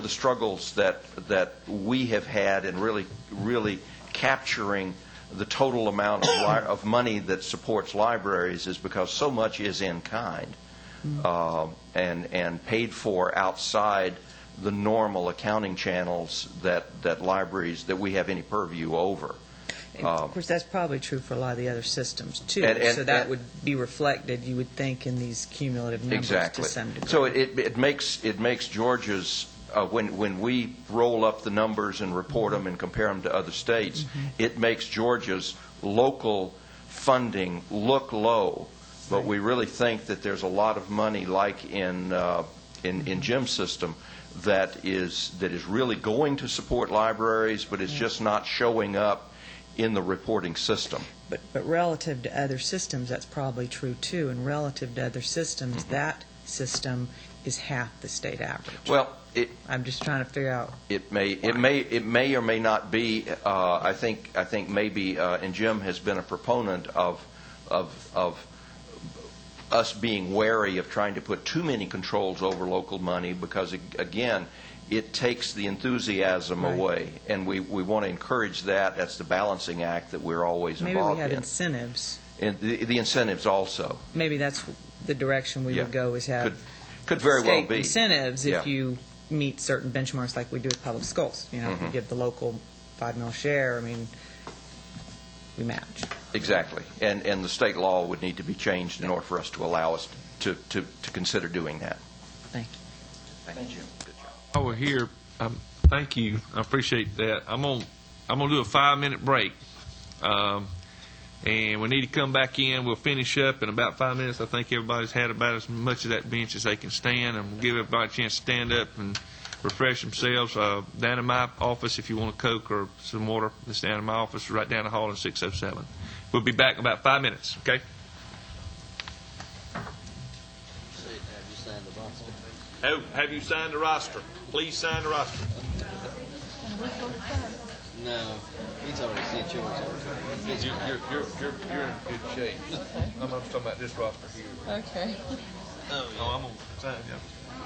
the struggles that we have had in really capturing the total amount of money that supports libraries, is because so much is in kind and paid for outside the normal accounting channels that libraries, that we have any purview over. And of course, that's probably true for a lot of the other systems, too. And So that would be reflected, you would think, in these cumulative numbers Exactly. to some degree. So it makes Georgia's, when we roll up the numbers and report them and compare them to other states, it makes Georgia's local funding look low. But we really think that there's a lot of money, like in Jim's system, that is really going to support libraries, but it's just not showing up in the reporting system. But relative to other systems, that's probably true, too. And relative to other systems, that system is half the state average. Well, I'm just trying to figure out. it may or may not be. I think maybe, and Jim has been a proponent of us being wary of trying to put too many controls over local money, because again, it takes the enthusiasm Right. away, and we want to encourage that. That's the balancing act that we're always Maybe we involved have in. incentives. And the incentives also. Maybe that's the direction we Yeah. would go, is have Could very well state be. incentives Yeah. if you meet certain benchmarks like we do with public schools. If you give the local $5 million share, we match. Exactly. And the state law would need to be changed in order for us to allow us to consider doing that. Thank you. Thank you. Good job. While we're here, thank you. I appreciate that. I'm gonna do a 5-minute break, and we need to come back in. We'll finish up in about 5 minutes. I think everybody's had about as much of that bench as they can stand, and we'll give everybody a chance to stand up and refresh themselves. Down in my office, if you want a Coke or some water, it's down in my office, right down the hall in 607. We'll be back in about 5 minutes, okay? Oh, have you signed the roster? Please sign the roster. No, he's already sent yours. You're in good shape. I'm talking about this roster here. Okay. Oh, I'm going to sign you.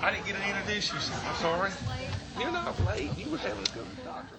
I didn't get to introduce you. I'm sorry. You're not late. You were having a good doctor.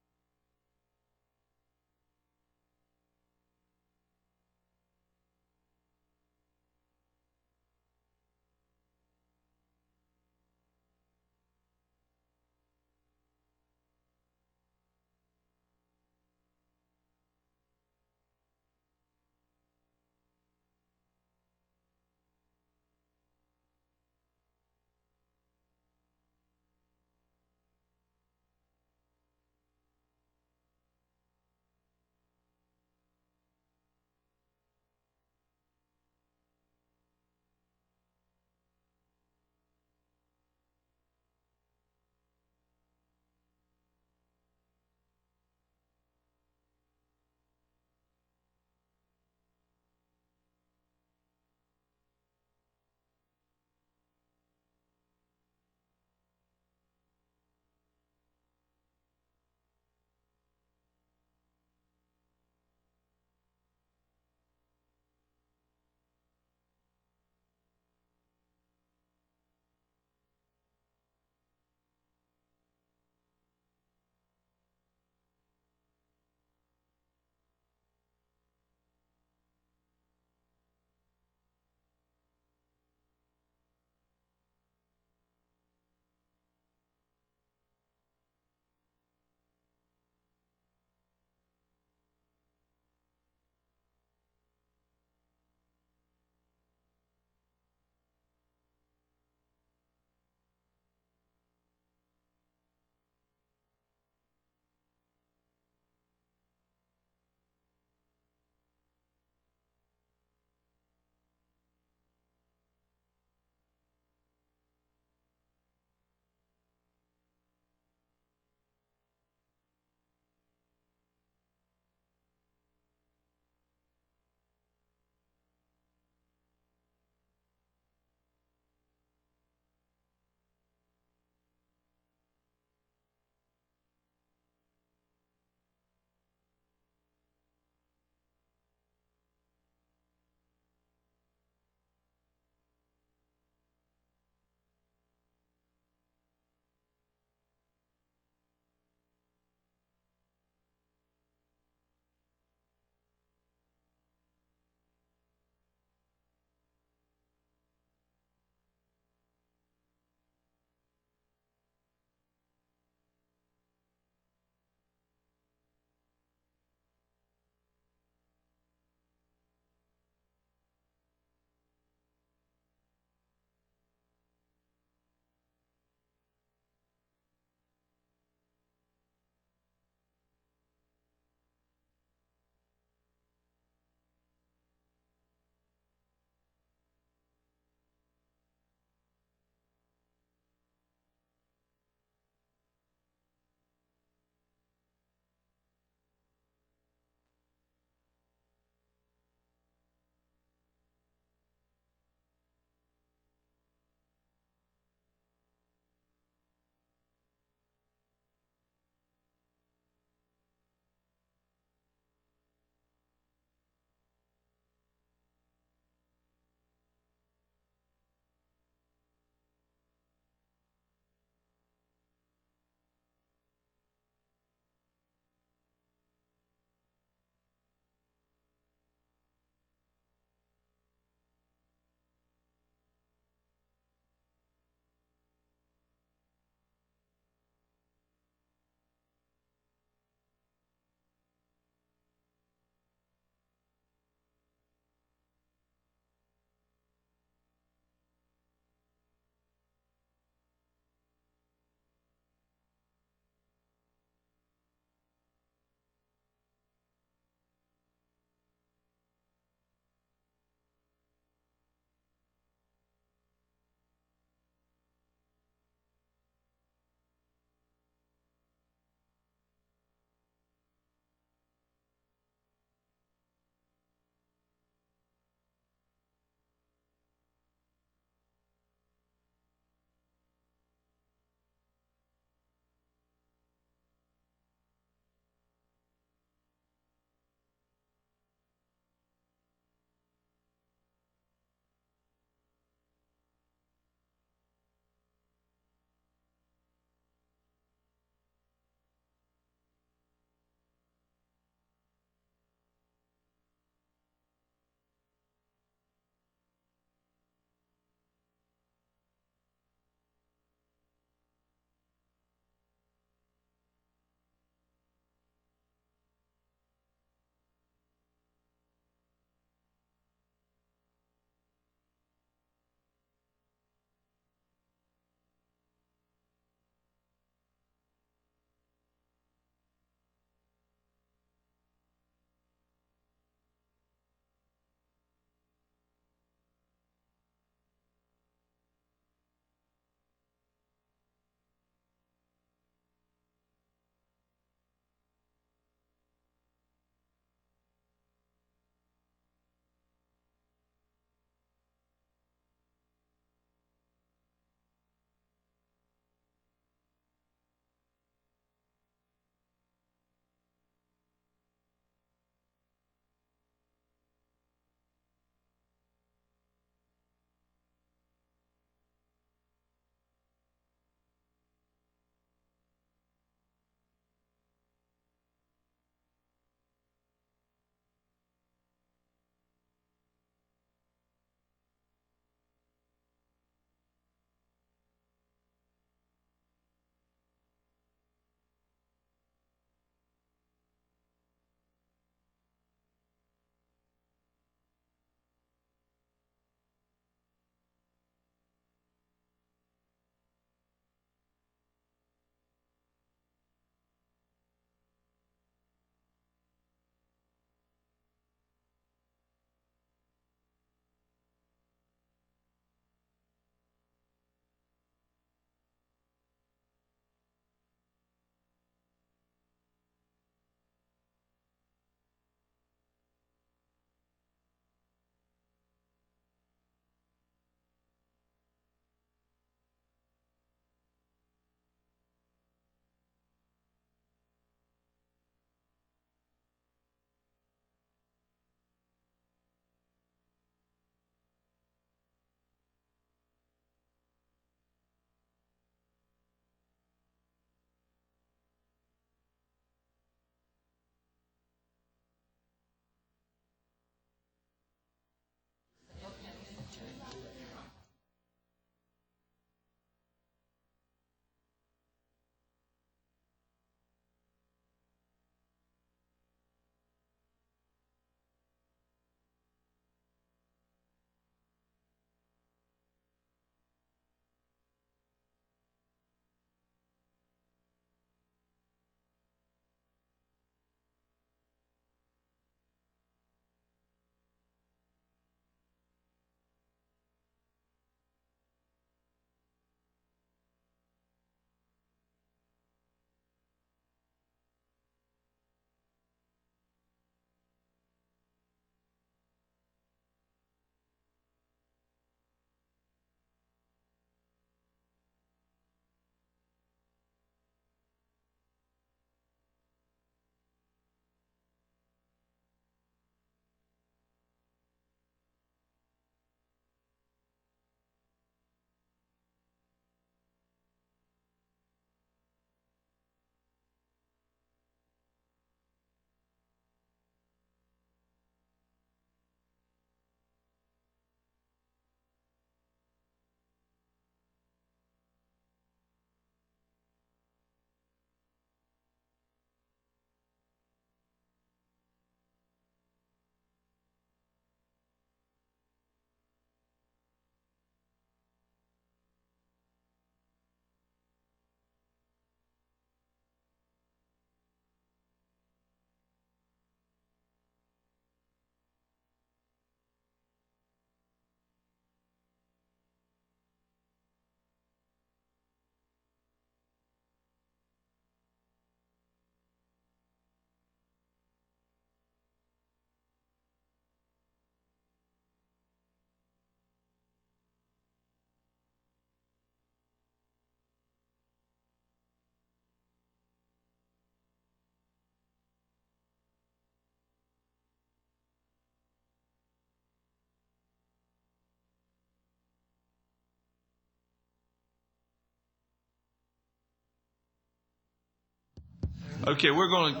Okay, we're gonna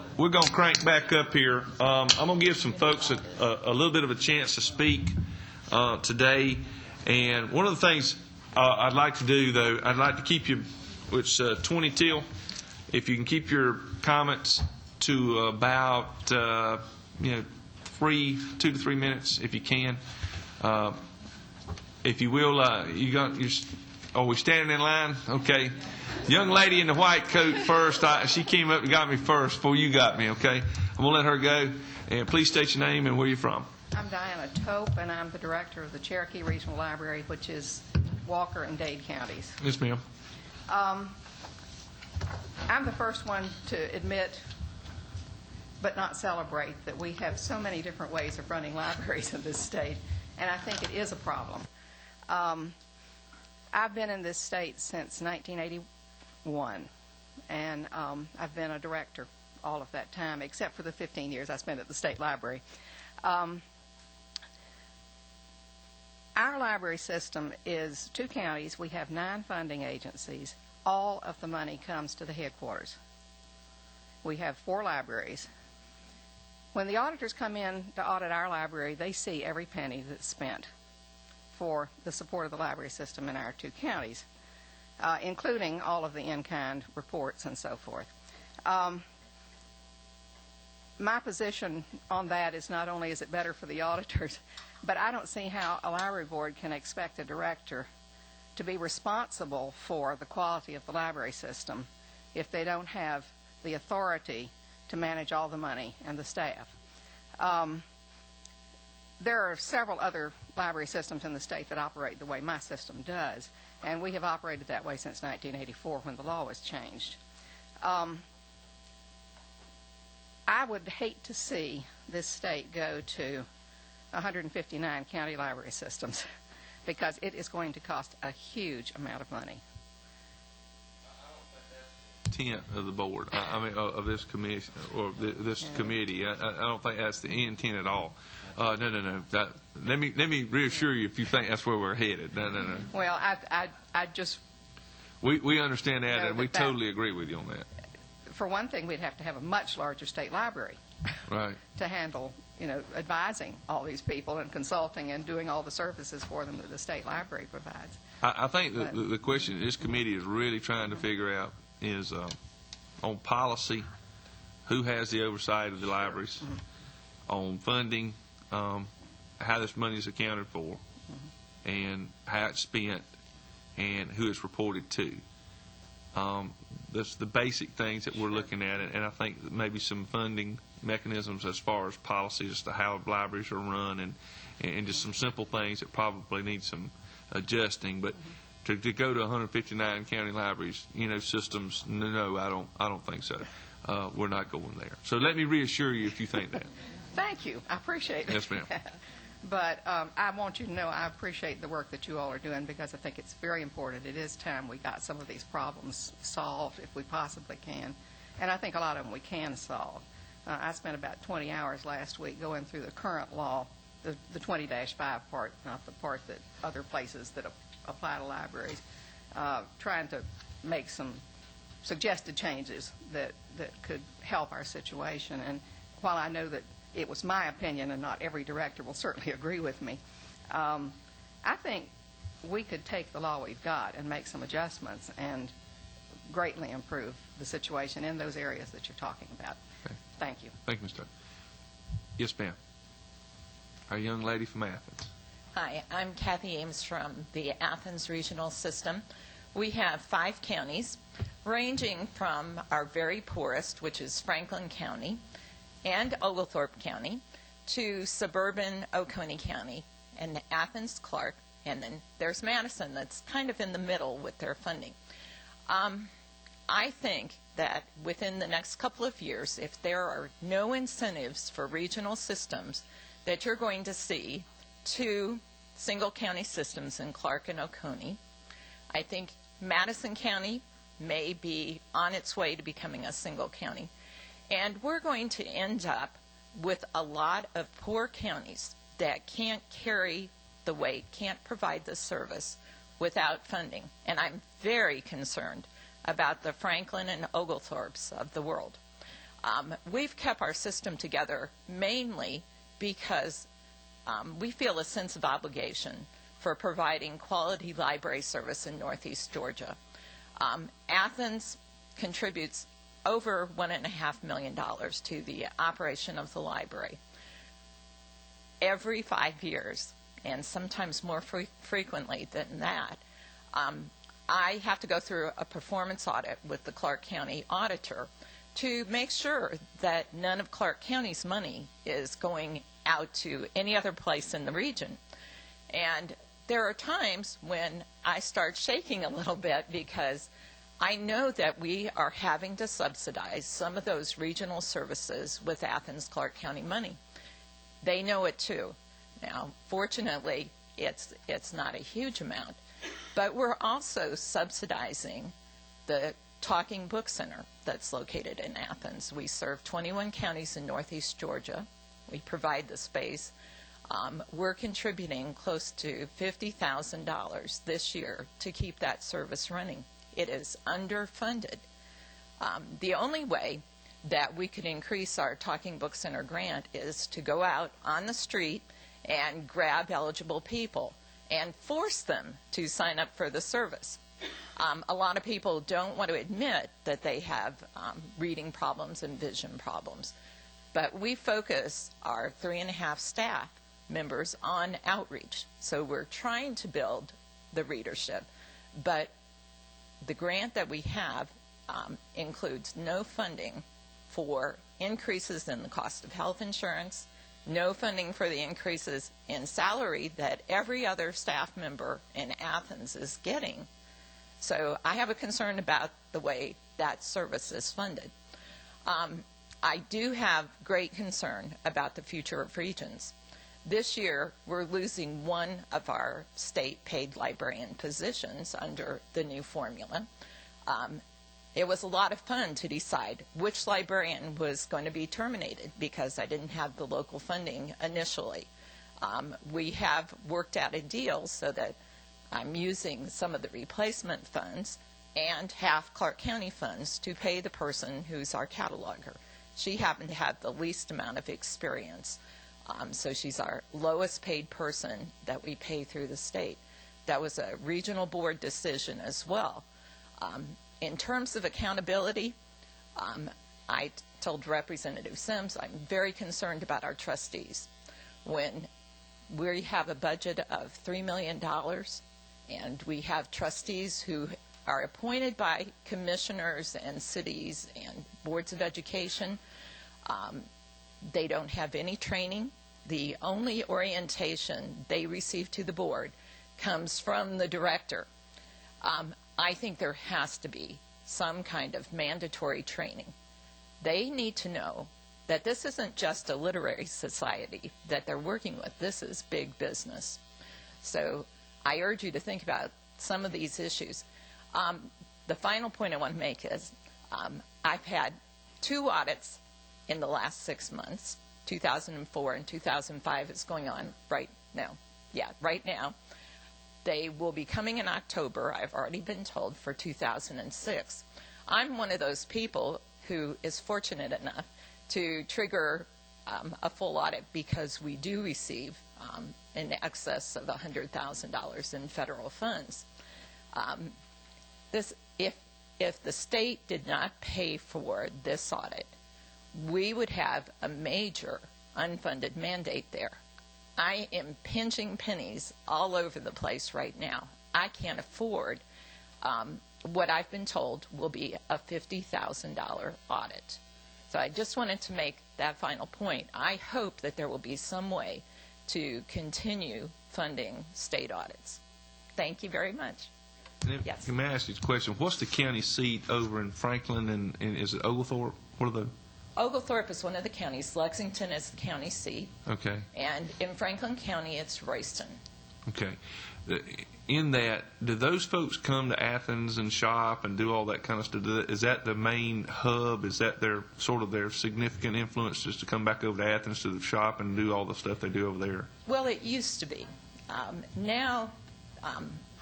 crank back up here. I'm gonna give some folks a little bit of a chance to speak today, and one of the things I'd like to do, though, I'd like to keep you, it's 20 till. If you can keep your comments to about 2 to 3 minutes, if you can. If you will, are we standing in line? Okay. Young lady in the white coat first. She came up and got me first before you got me, okay? I'm going to let her go. And please state your name and where you're from. I'm Diana Tope, and I'm the director of the Cherokee Regional Library, which is Walker and Dade counties. Yes, ma'am. I'm the first one to admit, but not celebrate, that we have so many different ways of running libraries in this state, and I think it is a problem. I've been in this state since 1981, and I've been a director all of that time, except for the 15 years I spent at the state library. Our library system is 2 counties. We have 9 funding agencies. All of the money comes to the headquarters. We have 4 libraries. When the auditors come in to audit our library, they see every penny that's spent for the support of the library system in our 2 counties, including all of the in-kind reports and so forth. My position on that is not only is it better for the auditors, but I don't see how a library board can expect a director to be responsible for the quality of the library system if they don't have the authority to manage all the money and the staff. There are several other library systems in the state that operate the way my system does, and we have operated that way since 1984 when the law was changed. I would hate to see this state go to 159 county library systems because it is going to cost a huge amount of money. Intent of the board, of this commission or this committee. I don't think that's the intent at all. No. Let me reassure you if you think that's where we're headed. No. Well, I just. We understand that, and we totally agree with you on that. For one thing, we'd have to have a much larger state library, right, to handle, advising all these people and consulting and doing all the services for them that the state library provides. I think the question this committee is really trying to figure out is on policy, who has the oversight of the libraries, on funding, how this money is accounted for, and how it's spent, and who it's reported to. That's the basic things that we're looking at, and I think that maybe some funding mechanisms as far as policies as to how libraries are run, and just some simple things that probably need some adjusting. But to go to 159 county libraries, systems, no, I don't think so. We're not going there. So let me reassure you if you think that. Thank you. I appreciate it. Yes, ma'am. But I want you to know I appreciate the work that you all are doing because I think it's very important. It is time we got some of these problems solved if we possibly can. And I think a lot of them we can solve. I spent about 20 hours last week going through the current law, the 20-5 part, not the part that other places that apply to libraries, trying to make some suggested changes that could help our situation. And while I know that it was my opinion and not every director will certainly agree with me, I think we could take the law we've got and make some adjustments and greatly improve the situation in those areas that you're talking about. Okay. Thank you. Thank you, Mr. Yes, ma'am. Our young lady from Athens. Hi, I'm Kathy Ames from the Athens Regional System. We have 5 counties, ranging from our very poorest, which is Franklin County, and Oglethorpe County, to suburban Oconee County, and Athens, Clark, and then there's Madison that's kind of in the middle with their funding. I think that within the next couple of years, if there are no incentives for regional systems, that you're going to see 2 single county systems in Clark and Oconee. I think Madison County may be on its way to becoming a single county. And we're going to end up with a lot of poor counties that can't carry the weight, can't provide the service without funding. And I'm very concerned about the Franklin and Oglethorpes of the world. We've kept our system together mainly because we feel a sense of obligation for providing quality library service in Northeast Georgia. Athens contributes over $1.5 million to the operation of the library. Every 5 years, and sometimes more frequently than that, I have to go through a performance audit with the Clark County auditor to make sure that none of Clark County's money is going out to any other place in the region. And there are times when I start shaking a little bit because I know that we are having to subsidize some of those regional services with Athens Clark County money. They know it too. Now, fortunately, it's not a huge amount, but we're also subsidizing the Talking Book Center that's located in Athens. We serve 21 counties in Northeast Georgia. We provide the space. We're contributing close to $50,000 this year to keep that service running. It is underfunded. The only way that we could increase our Talking Book Center grant is to go out on the street and grab eligible people and force them to sign up for the service. A lot of people don't want to admit that they have reading problems and vision problems, but we focus our 3.5 staff members on outreach. So we're trying to build the readership, but the grant that we have includes no funding for increases in the cost of health insurance, no funding for the increases in salary that every other staff member in Athens is getting. So I have a concern about the way that service is funded. I do have great concern about the future of regions. This year, we're losing one of our state paid librarian positions under the new formula. It was a lot of fun to decide which librarian was going to be terminated because I didn't have the local funding initially. We have worked out a deal so that I'm using some of the replacement funds and half Clark County funds to pay the person who's our cataloger. She happened to have the least amount of experience. So she's our lowest paid person that we pay through the state. That was a regional board decision as well. In terms of accountability, I told Representative Sims I'm very concerned about our trustees. When we have a budget of $3 million and we have trustees who are appointed by commissioners and cities and boards of education, they don't have any training. The only orientation they receive to the board comes from the director. I think there has to be some kind of mandatory training. They need to know that this isn't just a literary society that they're working with. This is big business. So I urge you to think about some of these issues. The final point I want to make is I've had 2 audits in the last 6 months. 2004 and 2005 is going on right now. Yeah, right now. They will be coming in October, I've already been told, for 2006. I'm one of those people who is fortunate enough to trigger a full audit because we do receive in excess of $100,000 in federal funds. If the state did not pay for this audit, we would have a major unfunded mandate there. I am pinching pennies all over the place right now. I can't afford what I've been told will be a $50,000 audit. So I just wanted to make that final point. I hope that there will be some way to continue funding state audits. Thank you very much. Yes. Let me ask you a question. What's the county seat over in Franklin, and is it Oglethorpe? What are the... Oglethorpe is one of the counties. Lexington is the county seat. Okay. And in Franklin County, it's Royston. Okay. In that, do those folks come to Athens and shop and do all that kind of stuff? Is that the main hub? Is that their sort of their significant influence, just to come back over to Athens to the shop and do all the stuff they do over there? Well, it used to be. Now,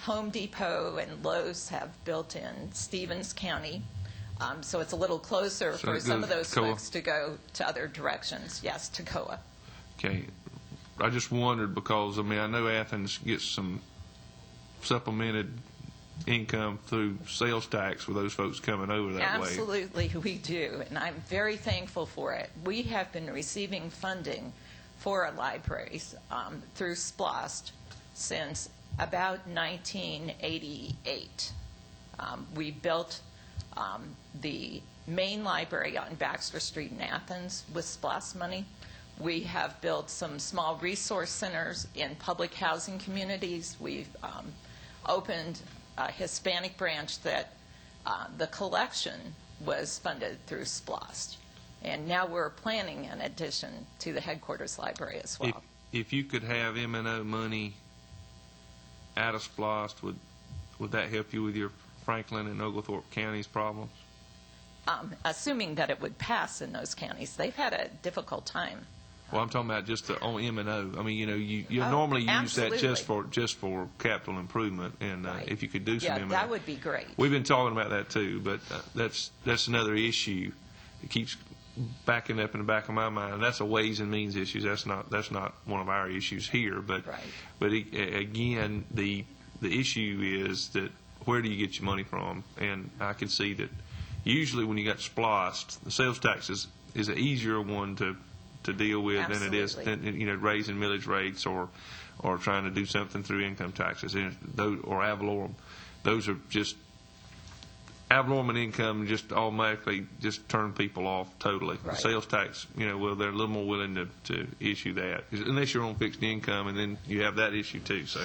Home Depot and Lowe's have built in Stevens County. So it's a little closer So for it some goes of those to COA. folks to go to other directions. Yes, to COA. Okay. I just wondered because, I mean, I know Athens gets some supplemented income through sales tax with those folks coming over that way. Absolutely, we do, and I'm very thankful for it. We have been receiving funding for our libraries through SPLOST since about 1988. We built the main library on Baxter Street in Athens with SPLOST money. We have built some small resource centers in public housing communities. We've opened a Hispanic branch that the collection was funded through SPLOST. And now we're planning an addition to the headquarters library as well. If you could have M&O money out of SPLOST, would that help you with your Franklin and Oglethorpe counties problems? Assuming that it would pass in those counties. They've had a difficult time. Well, I'm talking about just on M&O. I mean, you normally use that absolutely. just for capital improvement, and Right. if you could do some Yeah, M&O. that would be great. We've been talking about that too, but that's another issue. It keeps backing up in the back of my mind. That's a ways and means issue. That's not one of our issues here. But Right. but again, the issue is that where do you get your money from? And I can see that usually when you got SPLOST, the sales tax is an easier one to deal with than it is raising millage rates or trying to do something through income taxes or ad valorem. Those are just ad valorem and income just automatically just turn people off totally. Right. The sales tax, well, they're a little more willing to issue that unless you're on fixed income, and then you have that issue too. So,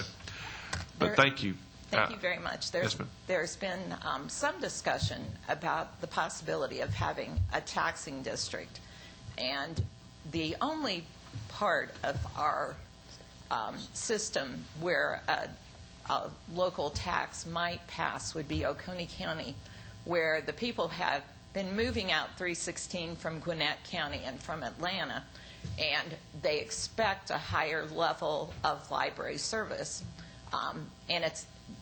but thank you. Thank you very much. Yes, ma'am. There's been some discussion about the possibility of having a taxing district. And the only part of our system where a local tax might pass would be Oconee County, where the people have been moving out 316 from Gwinnett County and from Atlanta, and they expect a higher level of library service. And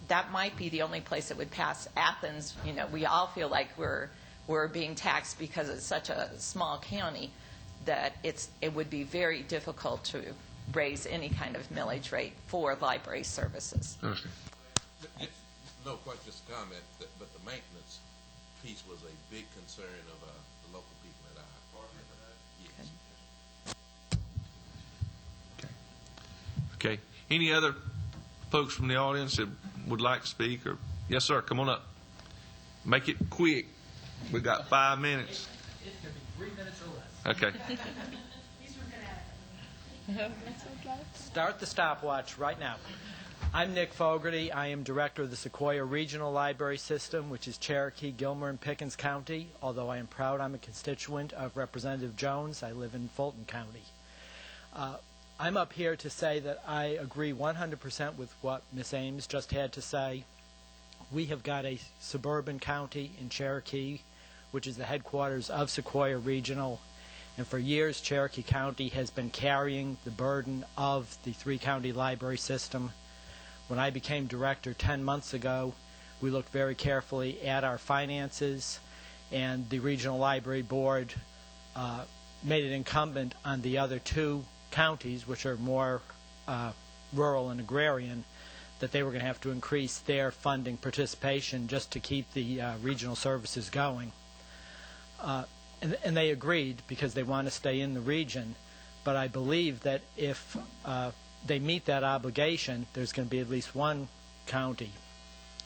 that might be the only place it would pass. Athens, we all feel like we're being taxed because it's such a small county that it would be very difficult to raise any kind of millage rate for library services. No question, just a comment, but the maintenance piece was a big concern of the local people that I. Yes. Okay. Any other folks from the audience that would like to speak? Or yes, sir. Come on up. Make it quick. We got 5 minutes. It could be 3 minutes or less. Okay. Start the stopwatch right now. I'm Nick Fogarty. I am director of the Sequoia Regional Library System, which is Cherokee, Gilmer, and Pickens County. Although I am proud I'm a constituent of Representative Jones, I live in Fulton County. I'm up here to say that I agree 100% with what Ms. Ames just had to say. We have got a suburban county in Cherokee, which is the headquarters of Sequoia Regional. And for years, Cherokee County has been carrying the burden of the three-county library system. When I became director 10 months ago, we looked very carefully at our finances, and the Regional Library Board made it incumbent on the other two counties, which are more rural and agrarian, that they were going to have to increase their funding participation just to keep the regional services going. And they agreed because they want to stay in the region. But I believe that if they meet that obligation, there's going to be at least one county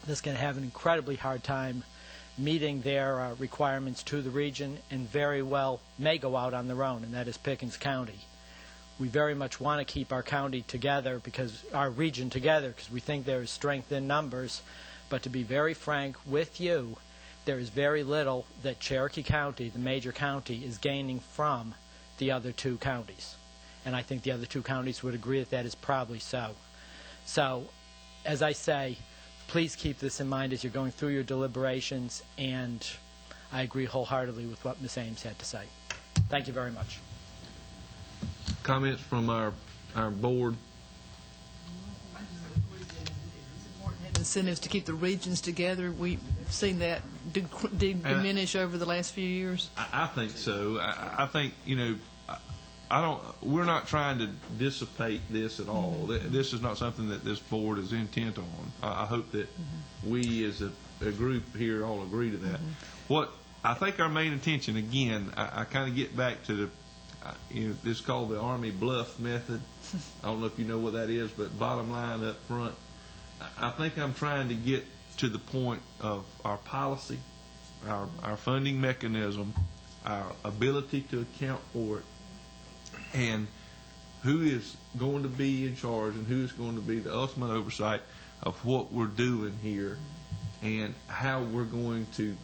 that's going to have an incredibly hard time meeting their requirements to the region and very well may go out on their own, and that is Pickens County. We very much want to keep our county together, our region together, because we think there is strength in numbers. But to be very frank with you, there is very little that Cherokee County, the major county, is gaining from the other two counties. And I think the other two counties would agree that that is probably so. So, as I say, please keep this in mind as you're going through your deliberations, and I agree wholeheartedly with what Ms. Ames had to say. Thank you very much. Comments from our board? Incentives to keep the regions together. We've seen that diminish over the last few years? I think so. I think, we're not trying to dissipate this at all. This is not something that this board is intent on. I hope that we as a group here all agree to that. What I think our main intention, again, I kind of get back to this is called the Army bluff method. I don't know if you know what that is, but bottom line up front, I think I'm trying to get to the point of our policy, our funding mechanism, our ability to account for it, and who is going to be in charge and who is going to be the ultimate oversight of what we're doing here and how we're going to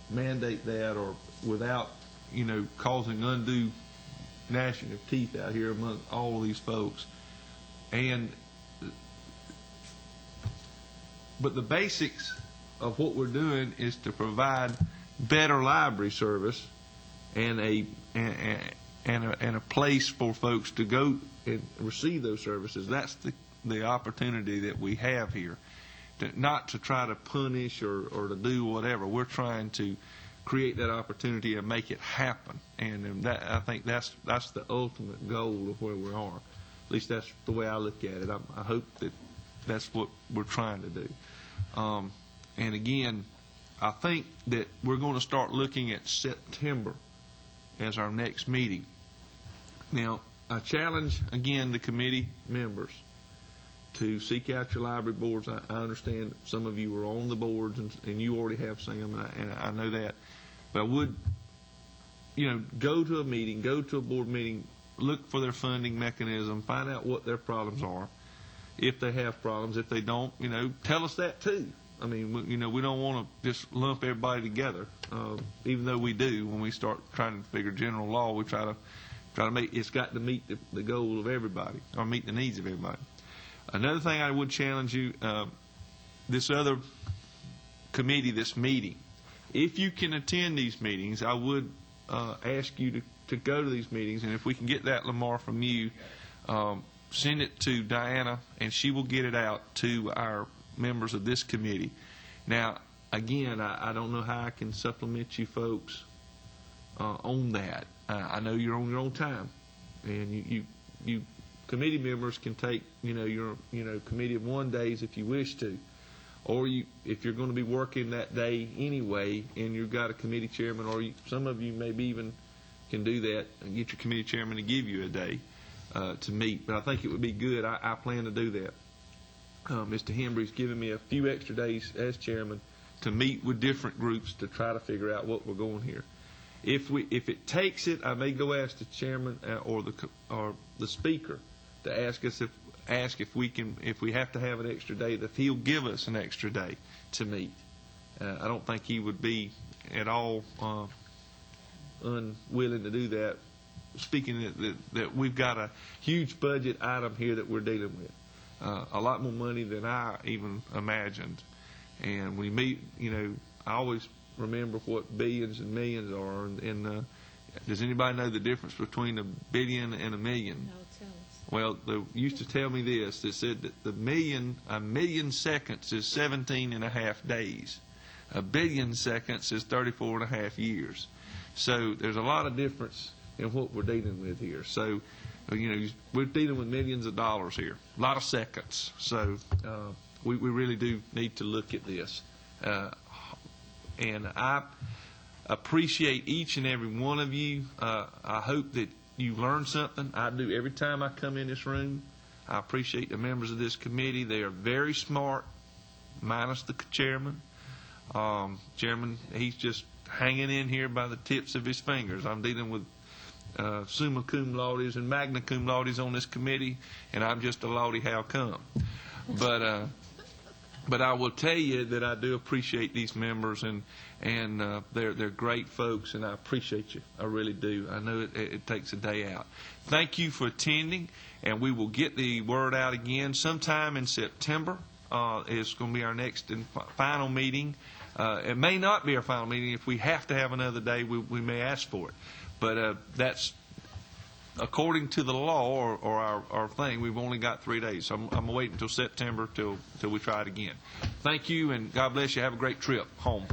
mandate that or without, causing undue gnashing of teeth out here among all of these folks. But the basics of what we're doing is to provide better library service and a place for folks to go and receive those services. That's the opportunity that we have here. Not to try to punish or to do whatever. We're trying to create that opportunity and make it happen. And I think that's the ultimate goal of where we are. At least that's the way I look at it. I hope that that's what we're trying to do. And again, I think that we're going to start looking at September as our next meeting. Now, I challenge, again, the committee members to seek out your library boards. I understand some of you are on the boards, and you already have some, and I know that. But I would, go to a meeting, go to a board meeting, look for their funding mechanism, find out what their problems are. If they have problems, if they don't, tell us that too. I mean, we don't want to just lump everybody together, even though we do. When we start trying to figure general law, we try to make it's got to meet the goal of everybody or meet the needs of everybody. Another thing I would challenge you, this other committee, this meeting, if you can attend these meetings, I would ask you to go to these meetings, and if we can get that, Lamar, from you, send it to Diana, and she will get it out to our members of this committee. Now, again, I don't know how I can supplement you folks on that. I know you're on your own time, and you committee members can take your committee of 1 days if you wish to, or if you're going to be working that day anyway, and you've got a committee chairman, or some of you maybe even can do that and get your committee chairman to give you a day to meet. But I think it would be good. I plan to do that. Mr. Hembry's given me a few extra days as chairman to meet with different groups to try to figure out what we're going here. If it takes it, I may go ask the chairman or the speaker to ask if we have to have an extra day, that he'll give us an extra day to meet. I don't think he would be at all unwilling to do that. Speaking that we've got a huge budget item here that we're dealing with, a lot more money than I even imagined. And when you meet, I always remember what billions and millions are. And does anybody know the difference between a billion and a million? No, tell us. Well, they used to tell me this. They said that a million seconds is 17.5 days. A billion seconds is 34.5 years. So there's a lot of difference in what we're dealing with here. So, we're dealing with millions of dollars here, a lot of seconds. So we really do need to look at this. And I appreciate each and every one of you. I hope that you learned something. I do every time I come in this room. I appreciate the members of this committee. They are very smart, minus the chairman. Chairman, he's just hanging in here by the tips of his fingers. I'm dealing with summa cum laudes and magna cum laudes on this committee, and I'm just a laude how come. But I will tell you that I do appreciate these members, and they're great folks, and I appreciate you. I really do. I know it takes a day out. Thank you for attending, and we will get the word out again sometime in September. It's going to be our next and final meeting. It may not be our final meeting. If we have to have another day, we may ask for it. But that's according to the law or our thing. We've only got 3 days. So I'm going to wait until September till we try it again. Thank you, and God bless you. Have a great trip home.